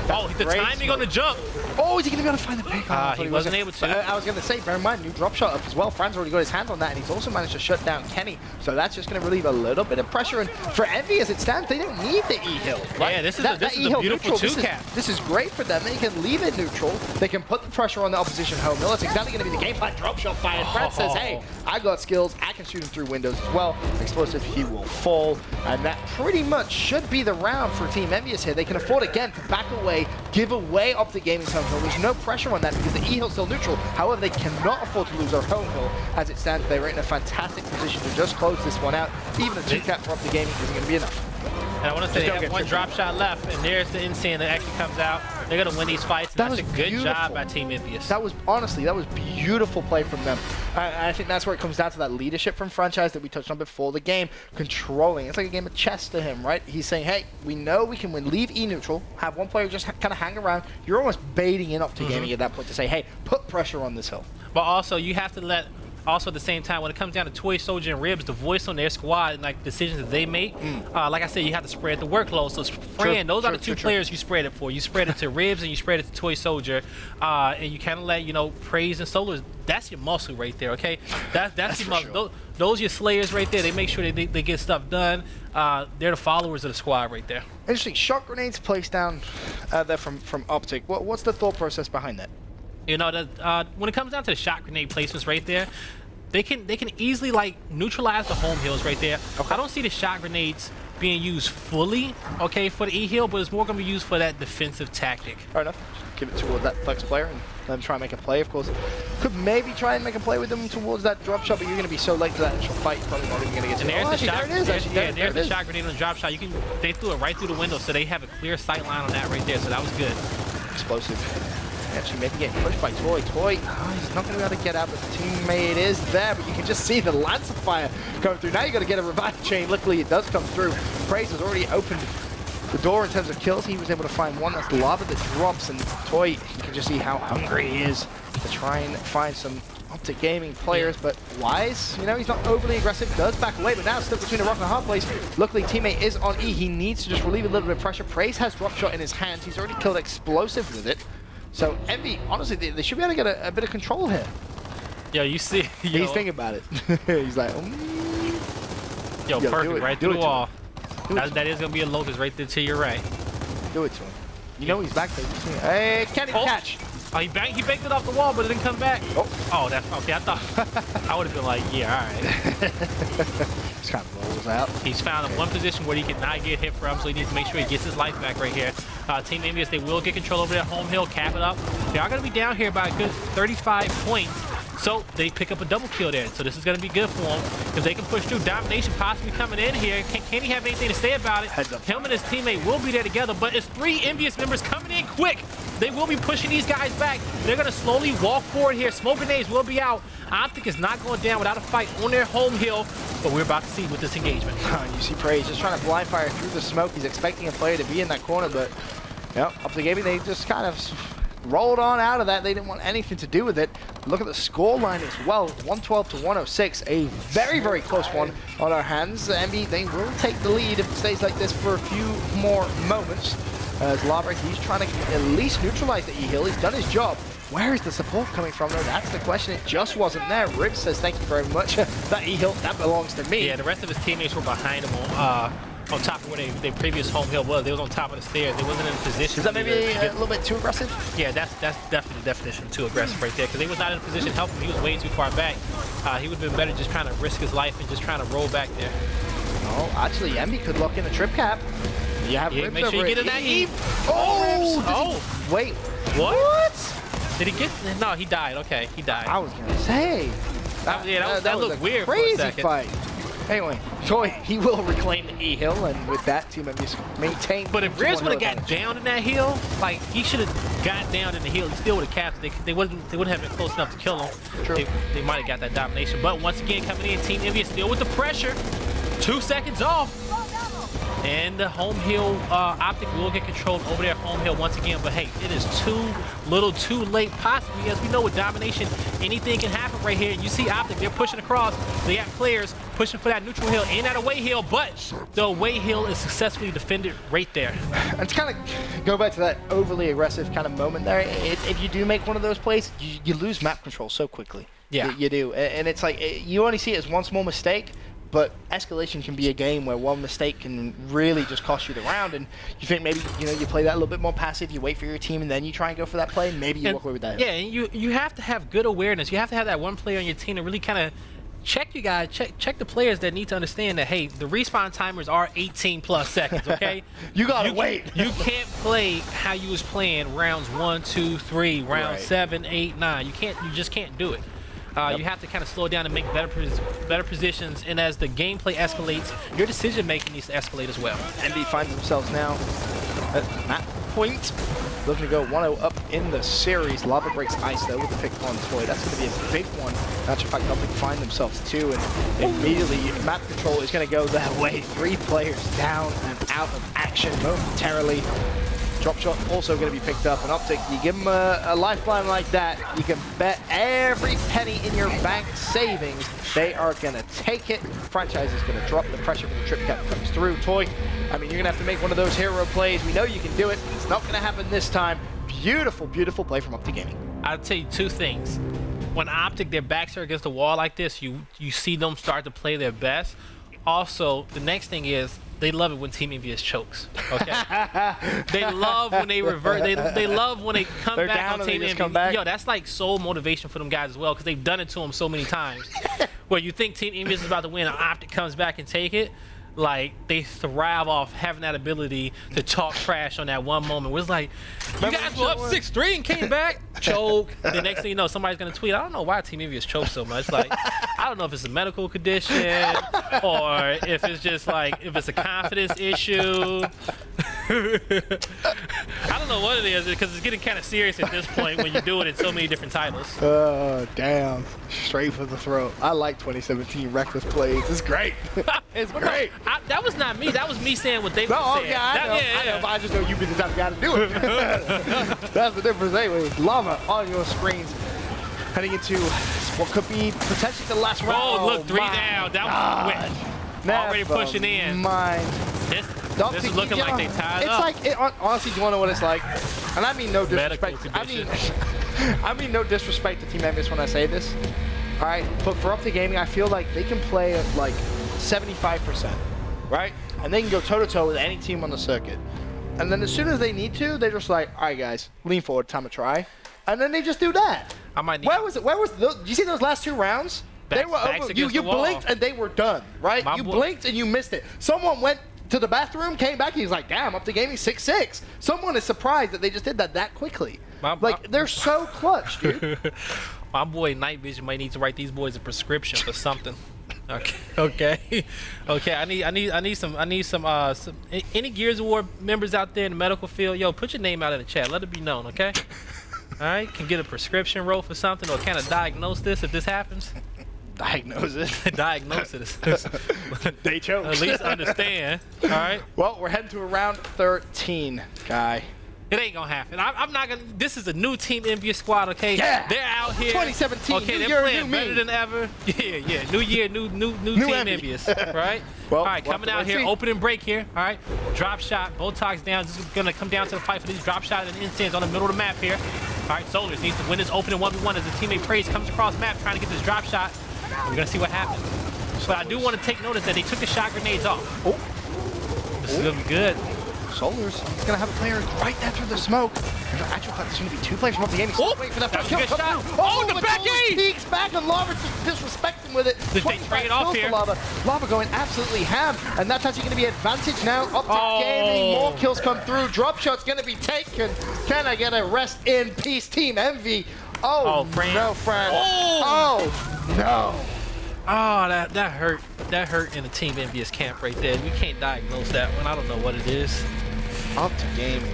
Oh, the timing
smoke.
on the jump.
Oh, is he gonna be able to find the pick?
He wasn't able to.
But, I was gonna say, bear in mind, new drop shot up as well. Fran's already got his hands on that, and he's also managed to shut down Kenny. So that's just gonna relieve a little bit of pressure. And for Envy, as it stands, they don't need the E-hill. Right?
Yeah, this is a beautiful two-cap.
This is great for them. They can leave it neutral. They can put the pressure on the opposition home hill. That's exactly gonna be the game plan. Drop shot fired. Fran says, hey, I got skills. I can shoot him through windows as well. Explosive, he will fall. And that pretty much should be the round for Team Envyus here. They can afford again to back away, give away Optic Gaming's home hill. There's no pressure on that because the E-hill's still neutral. However, they cannot afford to lose their home hill. As it stands, they're in a fantastic position to just close this one out. Even a 2-cap for Optic Gaming isn't going to be enough.
And I want to say they have one drop shot left, and there's the Insane that actually comes out. They're going to win these fights, and that's a good job by Team Envyus.
That was, honestly, that was beautiful play from them. I think that's where it comes down to that leadership from Franchise that we touched on before the game. Controlling. It's like a game of chess to him, right? He's saying, hey, we know we can win. Leave E neutral. Have one player just kind of hang around. You're almost baiting in Optic Gaming at that point to say, hey, put pressure on this hill.
But also, you have to let... Also, at the same time, when it comes down to Toy Soldier and Ribs, the voice on their squad and like decisions that they make, like I said, you have to spread the workload. So, Fran, those are the two players you spread it for. You spread it to Ribs and you spread it to Toy Soldier, and you kind of let Praise and Solar. That's your muscle right there, okay? That's your muscle. Sure. Those are your slayers right there. They make sure they get stuff done. They're the followers of the squad right there.
Interesting. Shot grenades placed down there from Optic. What's the thought process behind that?
When it comes down to the shot grenade placements right there, they can easily like neutralize the home hills right there. Okay. I don't see the shot grenades being used fully, okay, for the E-hill, but it's more going to be used for that defensive tactic.
Fair enough. Just give it towards that flex player and let them try and make a play, of course. Could maybe try and make a play with them towards that drop shot, but you're going to be so late to that initial fight, you're probably not even going to get to it.
And there's the
shot
shot grenade on the drop shot. They threw it right through the window, so they have a clear sight line on that right there, so that was good.
Explosive. Actually maybe getting pushed by Toy. He's not going to be able to get out, but the teammate is there, but you can just see the Lancer fire going through. Now you got to get a revive chain. Luckily, it does come through. Praise has already opened the door in terms of kills. He was able to find one. That's Lava that drops, and Toy, you can just see how hungry he is to try and find some Optic Gaming players, but Wise, he's not overly aggressive, does back away, but now stuck between a rock and a hard place. Luckily, teammate is on E. He needs to just relieve a little bit of pressure. Praise has drop shot in his hands. He's already killed Explosive with it. So Envy, honestly, they should be able to get a bit of control here.
Yo, you see,
he's thinking about it. He's like,
yo, perfect, right through the wall. That is gonna be a locust right there to your right.
Do it to him. He's back there. Hey, Kenny, catch.
Oh, he banked it off the wall, but it didn't come back. Oh, that's okay. I thought I would have been like, yeah, all right.
Just kind of rolls out.
He's found one position where he cannot get hit from, so he needs to make sure he gets his life back right here. Team Envyus, they will get control over that home hill, cap it up. They are going to be down here by a good 35 points. So they pick up a double kill there. So this is going to be good for them because they can push through. Domination possibly coming in here. Can he have anything to say about it? Him and his teammate will be there together, but it's 3 Envyus members coming in quick. They will be pushing these guys back. They're going to slowly walk forward here. Smoke grenades will be out. Optic is not going down without a fight on their home hill, but we're about to see with this engagement.
You see Praise just trying to blind fire through the smoke. He's expecting a player to be in that corner, but Optic Gaming, they just kind of rolled on out of that. They didn't want anything to do with it. Look at the score line as well, 112 to 106. A very, very close one on our hands. Envy, they will take the lead if it stays like this for a few more moments. As Labra, he's trying to at least neutralize the E-Hill. He's done his job. Where is the support coming from, though? That's the question. It just wasn't there. Rib says, thank you very much. That E-Hill, that belongs to me.
Yeah, the rest of his teammates were behind him on top of where their previous home hill was. They was on top of the stairs. They wasn't in a position.
Is that maybe a little bit too aggressive?
Yeah, that's definitely the definition of too aggressive right there, because they was not in a position to help him. He was way too far back. He would have been better just trying to risk his life and just trying to roll back there.
Oh, actually, Envy could lock in a trip cap. You have
make sure you get in that Eve.
Wait.
What? Did he get? No, he died. Okay, he died.
I was gonna say.
That looked weird
crazy
for a second.
Fight. Anyway, Toy, he will reclaim the E-Hill, and with that, Team Envyus maintained.
But if Riz would have got down in that hill, like he should have got down in the hill, he still would have captured. They wouldn't have been close enough to kill him.
True.
They might have got that domination. But once again, coming in, Team Envyus still with the pressure. 2 seconds off. And the home hill, Optic will get controlled over their home hill once again. But hey, it is too little too late, possibly. As we know with domination, anything can happen right here. You see Optic, they're pushing across. They got players pushing for that neutral hill and that away hill, but the away hill is successfully defended right there.
And to kind of go back to that overly aggressive kind of moment there, if you do make one of those plays, you lose map control so quickly.
Yeah.
You do. And it's like, you only see it as one small mistake, but Escalation can be a game where one mistake can really just cost you the round, and you think maybe you play that a little bit more passive, you wait for your team, and then you try and go for that play, and maybe you walk away with that.
Yeah, and you have to have good awareness. You have to have that one player on your team to really kind of check you guys, check the players that need to understand that, hey, the respawn timers are 18 plus seconds, okay?
You gotta wait.
You can't play how you was playing rounds 1, 2, 3, round
Right.
7, 8, 9. You just can't do it. You have to kind of slow down and make better positions, and as the gameplay escalates, your decision making needs to escalate as well.
Envy finds themselves now at that point, looking to go 1-0 up in the series. Lava breaks ice though with the pick on Toy. That's going to be a big one. Matter of fact, Optic find themselves too, and immediately map control is going to go that way. 3 players down and out of action momentarily. Drop shot also going to be picked up, and Optic, you give them a lifeline like that, you can bet every penny in your bank savings they are going to take it. Franchise is going to drop the pressure from the trip cap comes through. Toy, I mean, you're going to have to make one of those hero plays. We know you can do it. It's not going to happen this time. Beautiful, beautiful play from Optic Gaming.
I'll tell you 2 things. When Optic, their backs are against the wall like this, you see them start to play their best. Also, the next thing is, they love it when Team Envyus chokes. Okay, they love when they revert. They love when they come back on Team Envyus. Yo, that's like soul motivation for them guys as well, because they've done it to them so many times. Where you think Team Envyus is about to win, and Optic comes back and take it. Like, they thrive off having that ability to talk trash on that one moment. Where it's like, you guys were up 6-3 and came back, choke. The next thing you know, somebody's gonna tweet, I don't know why Team Envyus chokes so much. Like, I don't know if it's a medical condition or if it's just like, if it's a confidence issue. I don't know what it is, because it's getting kind of serious at this point when you do it in so many different titles.
Oh, damn. Straight for the throat. I like 2017 reckless plays. It's great. It's great.
That was not me. That was me saying what they were saying.
Yeah, I know, but I just know you be the type of guy to do it. That's the difference. Anyway, Lava on your screens. Heading into what could be potentially the last round.
Oh, look, 3 down. That was quick. Already pushing in. This is looking like they tied up.
It's like, honestly, do you want to know what it's like? And I mean no disrespect. I mean no disrespect to Team Envyus when I say this. All right, but for Optic Gaming, I feel like they can play at like 75%, right? And they can go toe-to-toe with any team on the circuit. And then as soon as they need to, they're just like, all right, guys, lean forward, time to try. And then they just do that. Where was you see those last 2 rounds? They were over. You blinked and they were done, right? You blinked and you missed it. Someone went to the bathroom, came back, and he's like, damn, Optic Gaming 6-6. Someone is surprised that they just did that quickly. Like, they're so clutch, dude.
My boy Night Vision might need to write these boys a prescription for something. Okay. I need some any Gears of War members out there in the medical field. Yo, put your name out in the chat. Let it be known, okay? All right, can get a prescription wrote for something, or kind of diagnose this if this happens.
Diagnose it.
Diagnosis.
They chose.
At least understand. All right.
Well, we're heading to round 13, guy.
It ain't gonna happen. I'm not gonna. This is a new Team Envyus squad, okay?
Yeah.
They're out here.
2017.
Okay,
new
they're
year,
playing
new
better
me.
than ever. Yeah. New year, new Team Envyus, right?
Well,
all right, coming out here,
see.
opening break here. All right, drop shot, Botox down. This is gonna come down to the fight for these drop shot and incense on the middle of the map here. All right, Soldiers needs to win this opening 1v1 as the teammate Praise comes across map trying to get this drop shot. We're gonna see what happens. But I do want to take notice that they took the shot grenades off.
Oh.
This is gonna be good.
Solar's gonna have a player right there through the smoke. In actual fact, there's gonna be 2 players from up the game.
Oh,
Wait for that
that
first
was a
kill.
good shot.
Oh,
The back
Solar
aid!
peeks back and Lava just disrespecting with it.
Did they
25
trade off
kills
here?
for Lava. Lava going absolutely ham, and that's actually gonna be advantage now. Optic Gaming, more kills come through. Drop shot's gonna be taken. Can I get a rest in peace, Team Envy? Oh,
Fran.
no, Fran.
Oh.
No.
Oh, that hurt. That hurt in the Team Envyus camp right there. We can't diagnose that one. I don't know what it is.
Optic Gaming.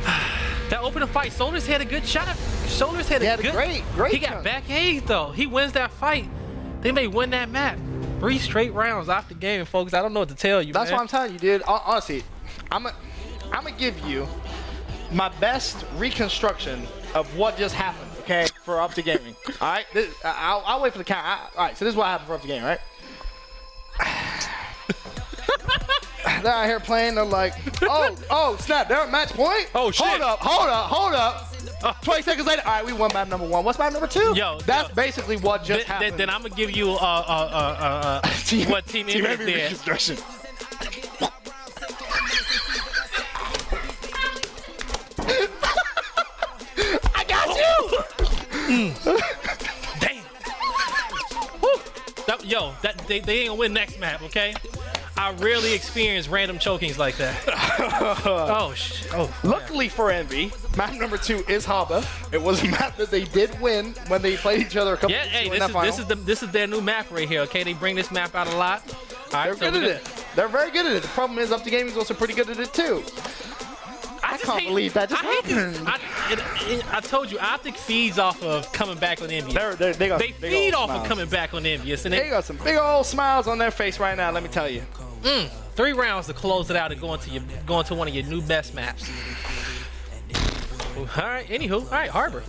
That opening fight, Soldiers had a good shot. Soldiers had a good.
great
He got back AIDS though. He wins that fight. They may win that map. 3 straight rounds off the game, folks. I don't know what to tell you.
That's
man.
what I'm telling you, dude. Honestly, I'm gonna give you my best reconstruction of what just happened. Okay, for Optic Gaming. All right, I'll wait for the count. All right, so this is what happened for Optic Gaming, right? They're out here playing. They're like, oh, snap! They're at match point.
Oh shit!
Hold up. 20 seconds later, all right, we won map number 1. What's map number 2? That's basically what just happened.
Then I'm gonna give you what Team Envyus did.
Reconstruction. I got you.
Damn. Woo. They ain't gonna win next map, okay? I rarely experience random chokings like that.
Luckily for Envy, map number 2 is Harbor. It was a map that they did win when they played each other a couple
Yeah, hey,
times.
this is their new map right here, okay? They bring this map out a lot. All right,
They're good at it. They're very good at it. The problem is Optic Gaming is also pretty good at it too. I can't believe that just happened.
I told you, Optic feeds off of coming back on Envyus.
They
feed off of coming back on Envyus. And
they got some big old smiles on their face right now, let me tell you.
3 rounds to close it out and go into one of your new best maps. All right, anywho, all right, Harbor.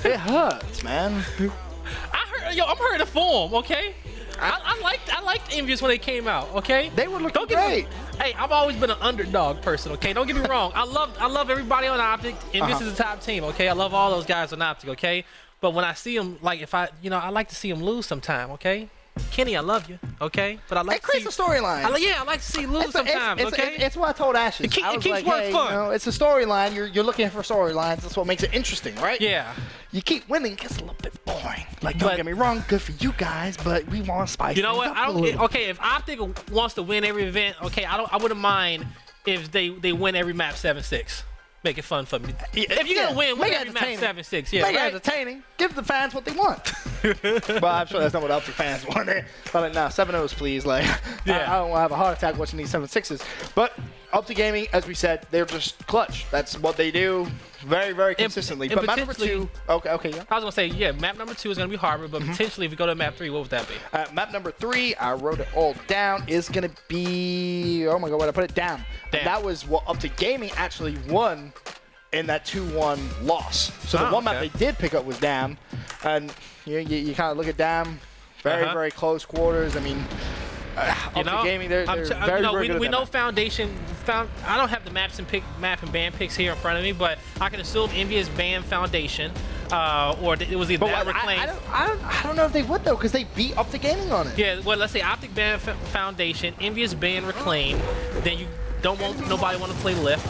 It hurts, man.
I'm hurting for them, okay? I liked Envyus when they came out, okay?
They were looking great.
Hey, I've always been an underdog person, okay? Don't get me wrong. I love everybody on Optic. Envyus is the top team, okay? I love all those guys on Optic, okay? But when I see them, like I like to see them lose sometime, okay? Kenny, I love you, okay? But I like
it creates a storyline.
I like to see you lose sometimes, okay?
It's what I told Ashes.
It keeps
like,
work
hey,
fun.
You know, it's a storyline. You're looking for storylines. That's what makes it interesting, right?
Yeah.
You keep winning, it gets a little bit boring. Like, don't get me wrong, good for you guys, but we want to spice
You know
things
what?
up a little.
Okay, if Optic wants to win every event, okay, I wouldn't mind if they win every map 7-6. Make it fun for me. If you're gonna win every map 7-6. Yeah,
make it
right?
entertaining. Give the fans what they want. But I'm sure that's not what Optic fans want. They're like, nah, 7-0s, please. Like, I don't want to have a heart attack watching these 7-6s. But Optic Gaming, as we said, they're just clutch. That's what they do very, very consistently.
And
but map number 2, okay, yeah.
I was gonna say, yeah, map number 2 is gonna be Harbor, but potentially if we go to map 3, what would that be?
Map number 3, I wrote it all down, is gonna be, oh my god, where did I put it? Damn. And that was what Optic Gaming actually won in that 2-1 loss. So the one map they did pick up was Dam, and you kind of look at Dam, very close quarters. I mean, Optic Gaming, they're very good.
We know Foundation. I don't have the map and band picks here in front of me, but I can assume Envyus banned Foundation, or it was either that or Reclaim.
I don't know if they would though, because they beat Optic Gaming on it.
Yeah, well, let's say Optic banned Foundation, Envyus banned Reclaim, then you don't want nobody want to play Lift.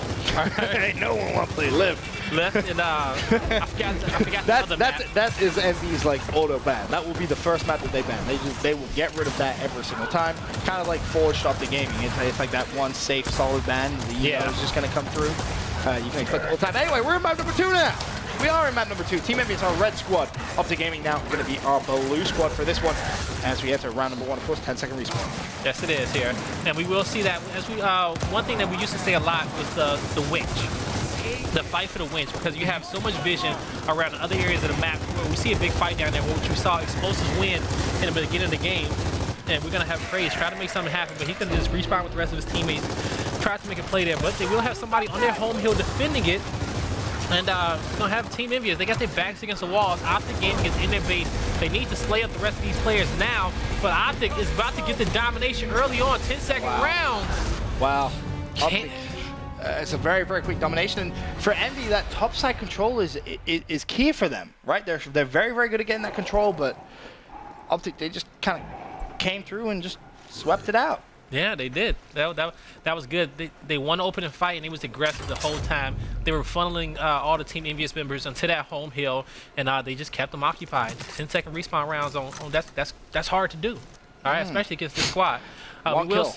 Ain't no one want to play Lift.
And I forgot the other map.
That is Envy's like auto ban. That will be the first map that they ban. They will get rid of that every single time. Kind of like Forged Optic Gaming. It's like that one safe solid ban that you know is just gonna come through. You can expect the whole time. Anyway, we're in map number 2 now. we are in map number 2. Team Envyus, our red squad. Optic Gaming now going to be our blue squad for this one. As we enter round number 1, of course, 10-second respawn.
Yes, it is here. And we will see that as we, one thing that we used to say a lot was the winch. The fight for the winch, because you have so much vision around other areas of the map where we see a big fight down there, which we saw Explosives win in the beginning of the game. And we're going to have Praise try to make something happen, but he's going to just respawn with the rest of his teammates, try to make a play there. But they will have somebody on their home hill defending it. And we're going to have Team Envyus. They got their backs against the walls. Optic Gaming is in their base. They need to slay up the rest of these players now. But Optic is about to get the domination early on, 10-second rounds.
Wow. Optic. It's a very, very quick domination, and for Envy, that topside control is key for them, right? They're very, very good at getting that control, but Optic, they just kind of came through and just swept it out.
Yeah, they did. That was good. They won the opening fight, and it was aggressive the whole time. They were funneling all the Team Envyus members onto that home hill, and they just kept them occupied. 10-second respawn rounds on that's hard to do. All right, especially against this squad.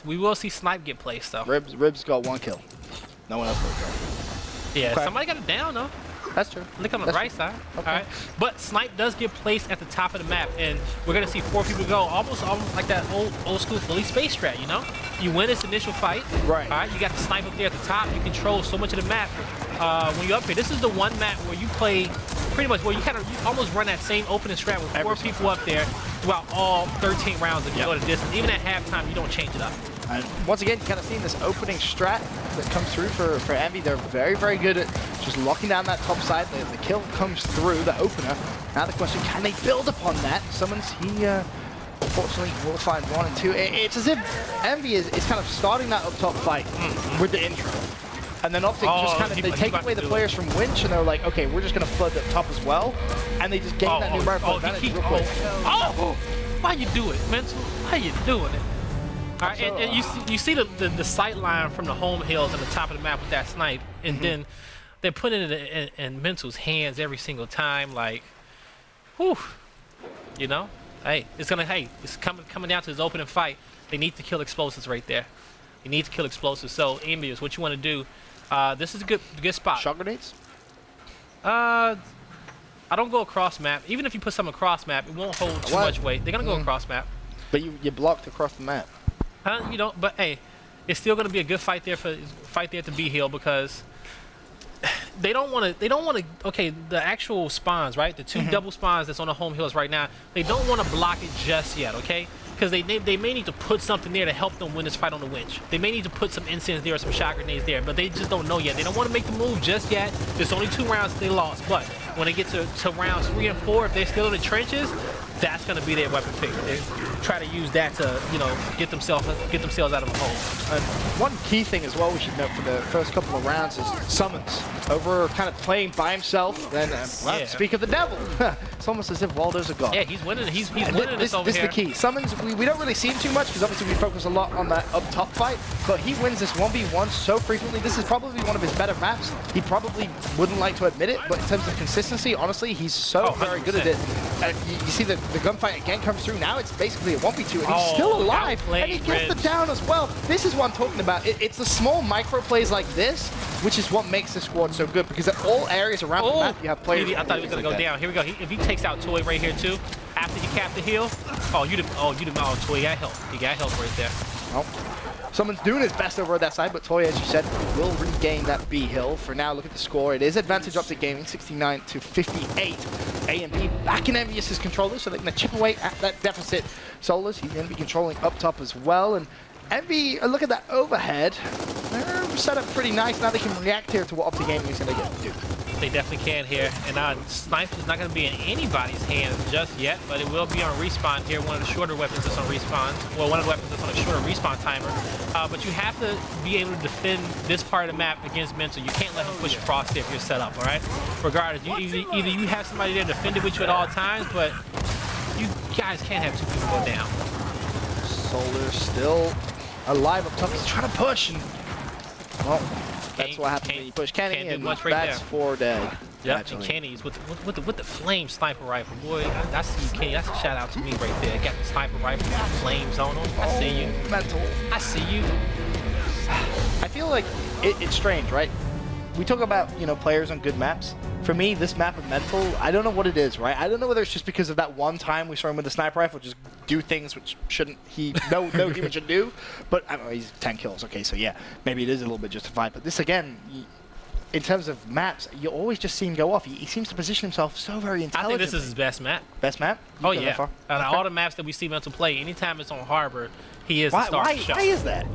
We will see Snipe get placed though.
Ribs got 1 kill. No one else will go.
Yeah,
okay.
Somebody got it down though.
That's true.
Look on the right side. Okay. All right. But Snipe does get placed at the top of the map, and we're gonna see 4 people go, almost like that old school fully space strat. You know, you win this initial fight.
Right.
All right. You got the Snipe up there at the top. You control so much of the map. When you're up here, this is the one map where you play pretty much where you almost run that same opening strat with 4 people up there throughout all 13 rounds if you go the distance. Even at halftime, you don't change it up.
And once again, you kind of seen this opening strat that comes through for Envy. They're very, very good at just locking down that top side. The kill comes through, the opener. Now the question, can they build upon that? Summons, he unfortunately will find 1 and 2. It's as if Envy is kind of starting that up top fight with the intro. And then Optic just kind of, they take away the players from Winch, and they're like, okay, we're just going to flood the top as well. And they just gain that numerical advantage real quick.
Why you do it, Mental? Why you doing it? All right, and you see the sight line from the home hills on the top of the map with that snipe, and then they're putting it in Mental's hands every single time, like, whew, you know? It's coming down to this opening fight. They need to kill Explosives right there. They need to kill Explosives. So, Envyus, what you want to do, this is a good spot.
Shot grenades?
I don't go across map. Even if you put some across map, it won't hold too much weight. They're going to go across map.
But you blocked across the map.
You know, but hey, it's still going to be a good fight there at the B hill, because they don't want to. Okay, the actual spawns, right? The 2 double spawns that's on the home hills right now. They don't want to block it just yet, okay? Because they may need to put something there to help them win this fight on the winch. They may need to put some incense there or some shot grenades there, but they just don't know yet. They don't want to make the move just yet. There's only 2 rounds that they lost, but when they get to rounds 3 and 4, if they're still in the trenches, that's going to be their weapon pick. They try to use that to, you know, get themselves out of a hole.
And one key thing as well we should note for the first couple of rounds is Summons. Over kind of playing by himself, then speak of the devil. It's almost as if Waldo's a god.
Yeah, he's winning. He's winning this over here.
This is the key. Summons, we don't really see him too much because obviously we focus a lot on that up top fight, but he wins this 1v1 so frequently. This is probably one of his better maps. He probably wouldn't like to admit it, but in terms of consistency, honestly, he's so very good at it. You see the gunfight again comes through. Now it's basically a 1v2, and he's still alive, and he gets the down as well. This is what I'm talking about. It's the small micro plays like this, which is what makes this squad so good, because at all areas around the map, you have players.
I thought he was going to go down. Here we go. If he takes out Toy right here, too, after he capped the hill, Toy, he got help. He got help right there.
Well, someone's doing his best over at that side, but Toy, as you said, will regain that B hill. For now, look at the score. It is advantage Optic Gaming, 69 to 58. A and B back in Envyus' controllers, so they're going to chip away at that deficit. Solars, he's going to be controlling up top as well. And Envy, look at that overhead. They're set up pretty nice. Now they can react here to what Optic Gaming is going to do.
They definitely can here. And Snipe is not going to be in anybody's hands just yet, but it will be on respawn here. One of the shorter weapons that's on respawn. Well, one of the weapons that's on a shorter respawn timer. But you have to be able to defend this part of the map against Mental. You can't let him push across there if you're set up, all right? Regardless, either you have somebody there defending with you at all times, but you guys can't have 2 people go down.
Solar still alive up top. He's trying to push. And, well, that's what happens when you push Kenny, and that's 4 dead.
Yep, and Kenny's with the flame sniper rifle. Boy, I see you, Kenny. That's a shout out to me right there. Got the sniper rifle with the flames on him. I see you.
Mental.
I see you.
I feel like it's strange, right? we talk about, you know, players on good maps. For me, this map of Mental, I don't know what it is, right? I don't know whether it's just because of that one time we saw him with the sniper rifle just do things which shouldn't no demon should do. But I don't know, he's 10 kills. Okay, so yeah, maybe it is a little bit justified. But this again, in terms of maps, you always just see him go off. He seems to position himself so very intelligently.
I think this is his best map.
Best map?
Oh yeah. Out of all the maps that we see Mental play, anytime it's on Harbor, he is the star of the show.
Why is that?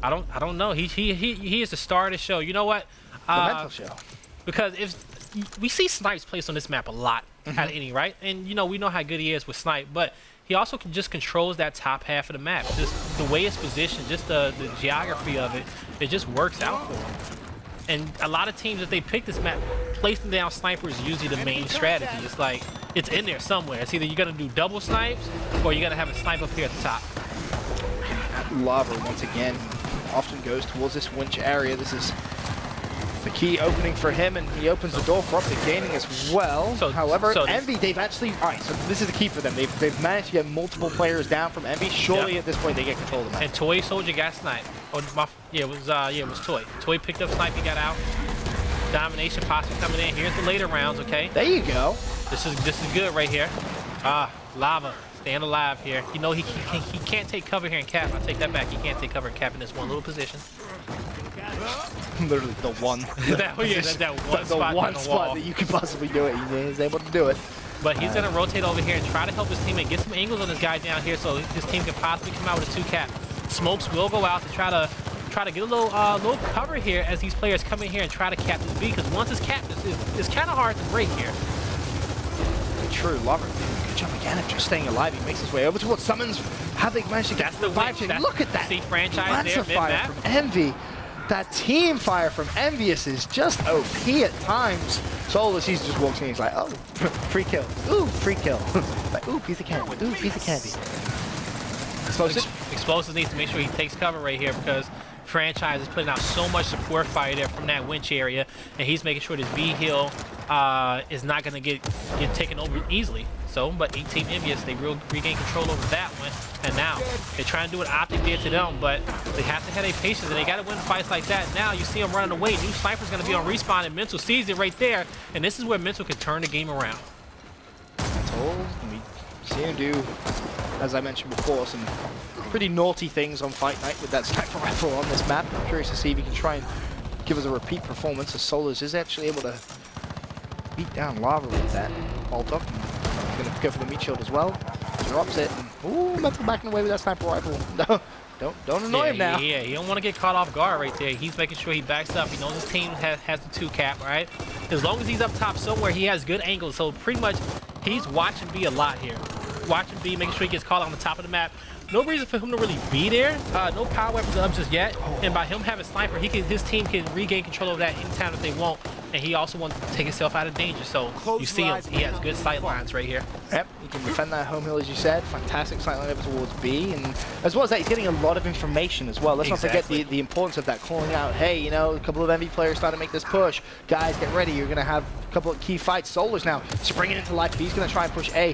I don't know. He is the star of the show. You know what?
The Mental show.
Because if we see Snipes placed on this map a lot at any, right? And you know, we know how good he is with Snipe, but he also just controls that top half of the map. Just the way it's positioned, just the geography of it, it just works out for him. And a lot of teams, if they pick this map, placing down Sniper is usually the main strategy. It's like, it's in there somewhere. It's either you're gonna do double snipes, or you're gonna have a snipe up here at the top.
Lava, once again, often goes towards this winch area. This is the key opening for him, and he opens the door for Optic gaining as well. However, Envy, they've actually, all right, so this is the key for them. They've managed to get multiple players down from Envy. Surely at this point they get control of the map.
And Toy Soldier got sniped. Oh, yeah, it was Toy. Toy picked up snipe, he got out. Domination possibly coming in. Here's the later rounds, okay?
There you go.
This is good right here. Lava. Staying alive here. You know he can't take cover here in cap. I take that back. He can't take cover in cap in this one little position.
Literally the one.
that one
spot that you could possibly do it. He is able to do it.
But he's gonna rotate over here and try to help his teammate get some angles on this guy down here, so his team can possibly come out with a 2 cap. Smokes will go out to try to get a little cover here as these players come in here and try to cap this B, because once it's capped, it's kind of hard to break here.
True, Lover. Good job again of just staying alive. He makes his way over towards Summons. How they managed to get the witch. Look at that.
See franchise there,
fire from Envy. That team fire from Envyus is just OP at times. Solus, he's just walks in, he's like, oh, free kill. Ooh, free kill. Like, ooh, piece of candy. Ooh, piece of candy.
Explosive needs to make sure he takes cover right here, because franchise is putting out so much support fire there from that winch area, and he's making sure this B hill is not going to get taken over easily. So, but Team Envyus, they regain control over that one, and now they're trying to do what Optic did to them, but they have to have their patience, and they got to win fights like that. Now you see him running away. New Sniper's going to be on respawn, and Mental sees it right there, and this is where Mental can turn the game around.
We see him do, as I mentioned before, some pretty naughty things on Fight Night with that sniper rifle on this map. I'm curious to see if he can try and give us a repeat performance, as Solus is actually able to beat down Lava with that ult up. He's going to go for the meat shield as well. Drops it. And, ooh, Mental backing away with that sniper rifle. No, don't annoy him now.
Yeah, he don't want to get caught off guard right there. He's making sure he backs up. He knows his team has the 2 cap, right? As long as he's up top somewhere, he has good angles. So pretty much, he's watching B a lot here. Watching B, making sure he gets caught on the top of the map. No reason for him to really be there. No power weapons up just yet. And by him having sniper, his team can regain control of that anytime that they want. And he also wants to take himself out of danger. So you see him, he has good sight lines right here.
Yep, he can defend that home hill, as you said. Fantastic sight line over towards B. And as well as that, he's getting a lot of information as well. Let's not forget the importance of that, calling out, hey, you know, a couple of Envy players starting to make this push. Guys, get ready. You're going to have a couple of key fights. Solar's now springing into life. He's going to try and push A.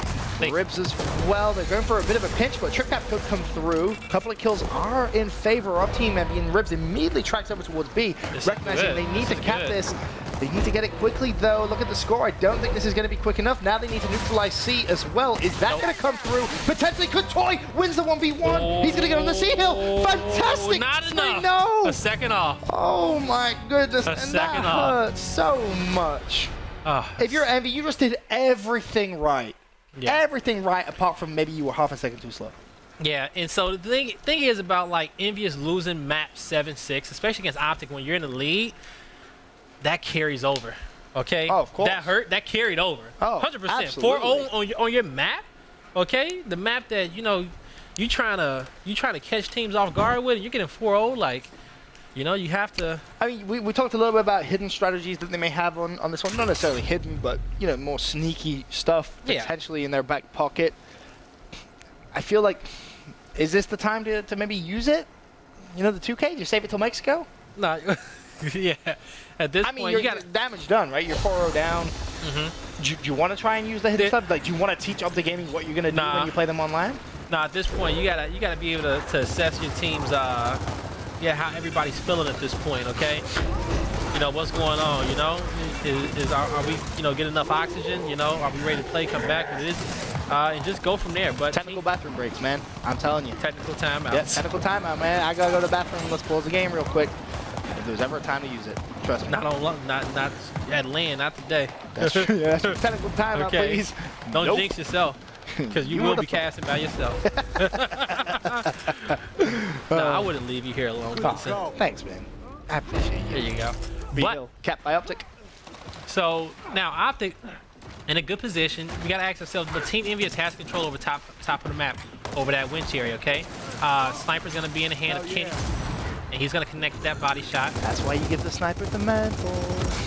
Ribs as well. They're going for a bit of a pinch, but Trip Cap could come through. A couple of kills are in favor of Team Envy, and Ribs immediately tracks over towards B, recognizing they need to cap this. They need to get it quickly, though. Look at the score. I don't think this is going to be quick enough. Now they need to neutralize C as well. Is that going to come through? Potentially, could Toy wins the 1v1. He's going to get on the C hill. Fantastic.
Not enough.
No.
A second off.
Oh, my goodness. And that hurts so much. If you're Envy, you just did everything right. Yeah. Everything right, apart from maybe you were half a second too slow.
Yeah, and so the thing is about, like, Envyus losing map 7-6, especially against Optic when you're in the lead, that carries over, okay?
Oh, of course.
That carried over.
Oh,
100%.
absolutely.
4-0 on your map, okay? The map that, you know, you trying to catch teams off guard with, and you're getting 4-0, like, you know, you have to...
I mean, we talked a little bit about hidden strategies that they may have on this one. Not necessarily hidden, but, you know, more sneaky stuff potentially in their back pocket. I feel like, is this the time to maybe use it? You know, the 2K? Just save it till Mexico?
No, yeah. At this point,
you got damage done, right? You're 4-0 down. Do you want to try and use the hidden stuff? Like, do you want to teach Optic Gaming what you're gonna do when you play them online?
Nah, at this point, you gotta be able to assess your team's how everybody's feeling at this point, okay? you know, what's going on, you know? Are we, you know, getting enough oxygen, you know? Are we ready to play, come back with this? And just go from there. But
technical bathroom breaks, man. I'm telling you.
Technical timeouts.
Yeah, technical timeout, man. I gotta go to the bathroom. Let's close the game real quick. If there's ever a time to use it, trust me.
Not at land, not today.
That's true. Yeah, that's true. Technical timeout,
Okay.
please.
Don't jinx yourself, because you will be casting by yourself. No, I wouldn't leave you here alone.
Oh, thanks, man. I appreciate you.
There you go.
But, capped by Optic.
So now Optic in a good position. We gotta ask ourselves, but Team Envyus has control over top of the map, over that winch area, okay? Sniper's gonna be in the hand of Kenny, and he's gonna connect that body shot.
That's why you give the sniper the mantle.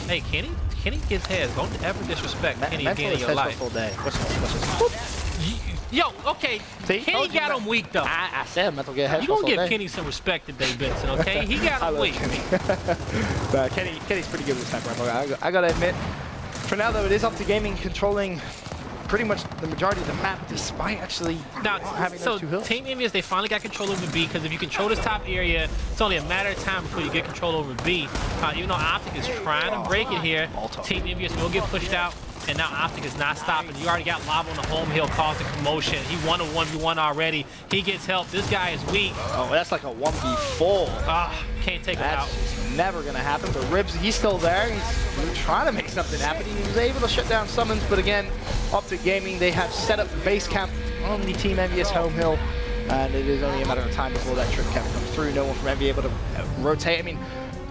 Hey, Kenny gets heads. Don't ever disrespect Kenny again in your
life.
life.
Full day. What's
Yo, okay.
See,
Kenny got him weak though.
I said mental get head.
You gonna give Kenny some respect today, Benson? Okay, he got him weak.
Kenny's pretty good with sniper rifle. I gotta admit. For now, though, it is Optic Gaming controlling pretty much the majority of the map, despite actually not having those two hills.
Team Envyus, they finally got control over B, because if you control this top area, it's only a matter of time before you get control over B. Even though Optic is trying to break it here, Team Envyus will get pushed out, and now Optic is not stopping. You already got Lava on the home hill causing commotion. He won a 1v1 already. He gets help. This guy is weak.
Oh, that's like a 1v4.
Can't take him out.
Never gonna happen, but Ribs, he's still there. He's trying to make something happen. He was able to shut down summons, but again, Optic Gaming, they have set up base camp on the Team Envyus home hill, and it is only a matter of time before that trip camp comes through. No one from Envy able to rotate. I mean,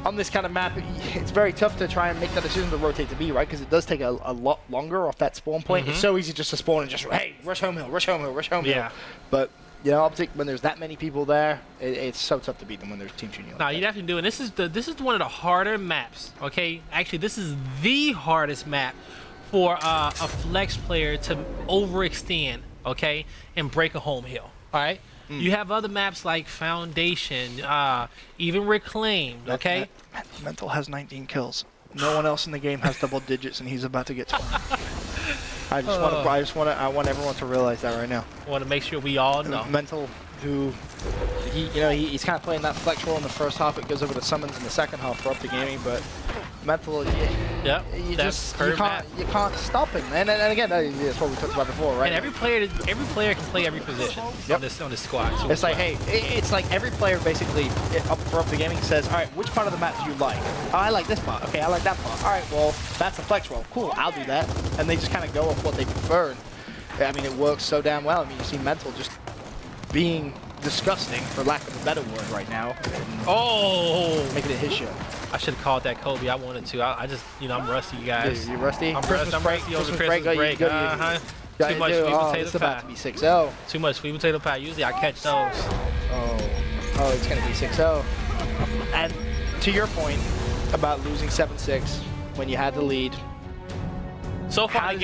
on this kind of map, it's very tough to try and make that decision to rotate to B, right? Because it does take a lot longer off that spawn point. It's so easy just to spawn and just, hey, rush home hill, rush home hill, rush home hill. But you know, Optic, when there's that many people there, it's so tough to beat them when there's team shooting.
No, you definitely do. And this is one of the harder maps. Okay, actually, this is the hardest map for a flex player to overextend. Okay, and break a home hill. All right. You have other maps like Foundation, even Reclaimed. Okay.
Mental has 19 kills. No one else in the game has double digits, and he's about to get 20. I want everyone to realize that right now.
I want to make sure we all know.
Mental, who, he's kind of playing that flex role in the first half. It goes over to summons in the second half for Optic Gaming, but Mental, you can't stop him. And again, that's what we talked about before, right?
And every player can play every position on this squad. So
it's like, hey, it's like every player basically up for Optic Gaming says, all right, which part of the map do you like? Oh, I like this part. Okay, I like that part. All right, well, that's a flex role. Cool, I'll do that. And they just kind of go off what they prefer. And, I mean, it works so damn well. I mean, you see Mental just being disgusting, for lack of a better word, right now.
Oh,
making it his show.
I should have called that Kobe. I wanted to. I just, I'm rusty, you guys.
You're rusty?
I'm rusty over Christmas break.
Too much sweet potato pie. It's about to be 6-0.
Too much sweet potato pie. Usually I catch those.
Oh, it's going to be 6-0. And to your point about losing 7-6 when you had the lead.
So far, they're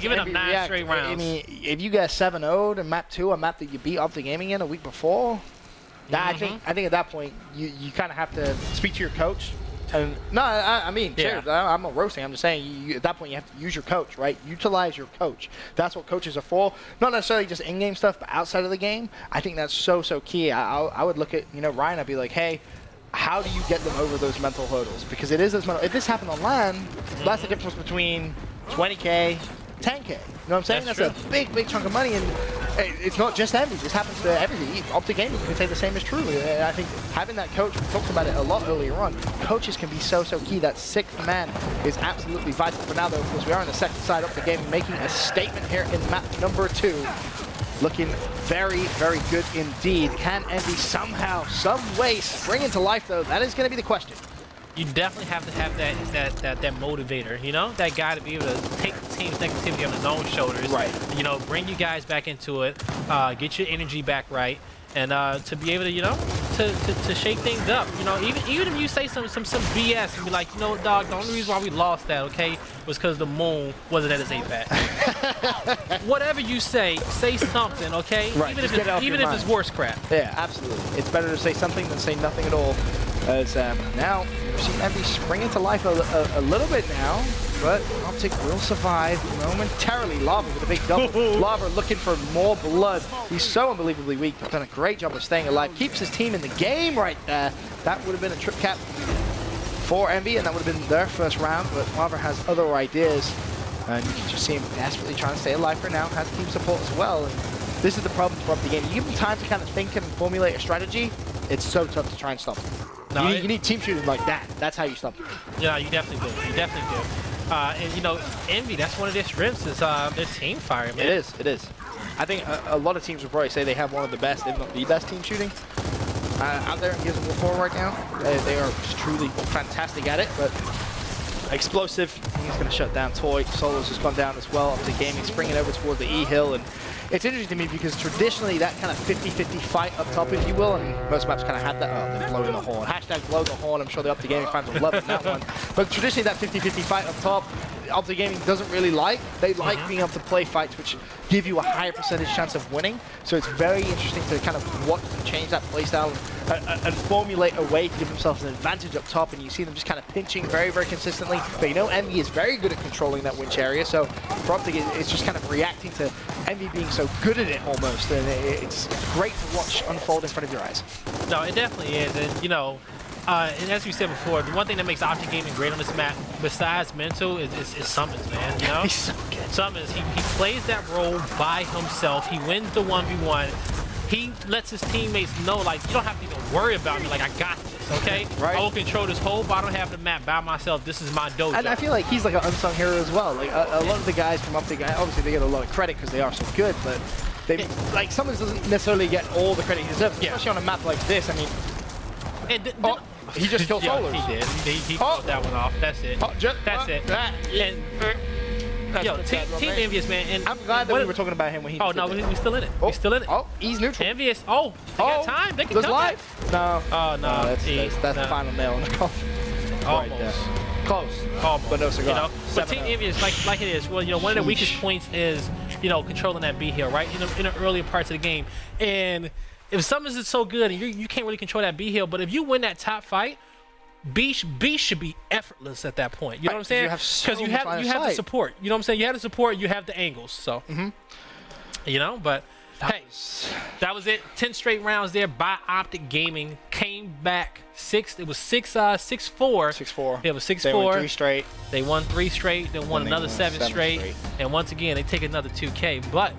giving up 9 straight rounds.
I mean, if you get 7-0 to map 2, a map that you beat Optic Gaming in a week before, I think at that point, you kind of have to speak to your coach. And no, I mean, seriously, I'm not roasting. I'm just saying, at that point, you have to use your coach, right? Utilize your coach. That's what coaches are for. Not necessarily just in-game stuff, but outside of the game. I think that's so key. I would look at, Ryan, I'd be like, hey, how do you get them over those mental hurdles? Because it is as mental. If this happened on LAN, that's the difference between 20K, 10K. You know what I'm saying? That's a big chunk of money, and it's not just Envy. This happens to everything. Optic Gaming can say the same is true. And I think having that coach, we talked about it a lot earlier on, coaches can be so key. That 6th man is absolutely vital. For now, though, of course, we are on the second side. Optic Gaming making a statement here in map number 2. Looking very good indeed. Can Envy somehow, some way spring into life, though? That is going to be the question.
You definitely have to have that motivator, that guy to be able to take the team's negativity on his own shoulders. Right. Bring you guys back into it, get your energy back right, and to be able to, to shake things up. Even if you say some BS and be like, dog, the only reason why we lost that, okay, was because the moon wasn't at its apex. Whatever you say something, okay?
Right.
Even if it's worse crap.
Yeah, absolutely. It's better to say something than say nothing at all. As now, we've seen Envy spring into life a little bit now, but Optic will survive momentarily. Lava with a big double. Lava looking for more blood. He's so unbelievably weak, but done a great job of staying alive. Keeps his team in the game right there. That would have been a trip cap for Envy, and that would have been their first round, but Lava has other ideas, and you can just see him desperately trying to stay alive for now, has team support as well, and this is the problem for the game. You give them time to kind of think and formulate a strategy, it's so tough to try and stop them.
No,
you need team shooting like that. That's how you stop them.
Yeah, you definitely do. You definitely do. And you know, Envy, that's one of their strengths is their team fire, man.
It is, it is. I think a lot of teams would probably say they have one of the best, if not the best team shooting out there in Gears of War 4 right now. They are just truly fantastic at it, but explosive. He's going to shut down Toy. Solo's just gone down as well. Optic Gaming springing over towards the E hill, and it's interesting to me because traditionally that kind of 50-50 fight up top, if you will, and most maps kind of had that. Oh, they're blowing the horn. Hashtag blow the horn. I'm sure the Optic Gaming fans will love that one. But traditionally that 50-50 fight up top, Optic Gaming doesn't really like. They like being able to play fights which give you a higher percentage chance of winning. So it's very interesting to kind of watch them change that playstyle and formulate a way to give themselves an advantage up top. And you see them just kind of pinching very, very consistently. But you know, Envy is very good at controlling that winch area. So for Optic, it's just kind of reacting to Envy being so good at it almost. And it's great to watch unfold in front of your eyes.
No, it definitely is. And you know, and as we said before, the one thing that makes Optic Gaming great on this map, besides mental, is summons, man. You know,
He's so good.
Summons. He plays that role by himself. He wins the 1v1. He lets his teammates know, like, you don't have to even worry about me. Like, I got this, okay?
Right.
I will control this whole bottom half of the map by myself. This is my dojo.
And I feel like he's like an unsung hero as well. Like a lot of the guys from Optic, obviously they get a lot of credit because they are so good, but they like Summons doesn't necessarily get all the credit he deserves, especially on a map like this. I mean,
and
he just killed Solar.
He did. He killed that one off. That's it. That's it. And yo, Team Envyus, man. And
I'm glad that we were talking about him when he.
Oh no, we're still in it. We're still in it.
Oh, he's neutral.
Envyus. Oh, they got time. They can
does
come
live?
back.
No.
Oh no.
That's the final nail in the coffin.
Almost.
Right there. Close.
Almost.
But no cigar.
You know, but Team Envyus, like it is. Well, you know, one of the weakest points is, you know, controlling that B hill, right? In the earlier parts of the game. And if Summons is so good and you can't really control that B hill, but if you win that top fight, B should be effortless at that point. You know what I'm saying? Because you have the support. You know what I'm saying? You have the support. You have the angles. So, you know, but hey, that was it. 10 straight rounds there by Optic Gaming. Came back 6. It was 6-4.
6-4.
It was 6-4.
They won 3 straight.
They won 3 straight. Then won another 7 straight. And once again, they take another 2K. But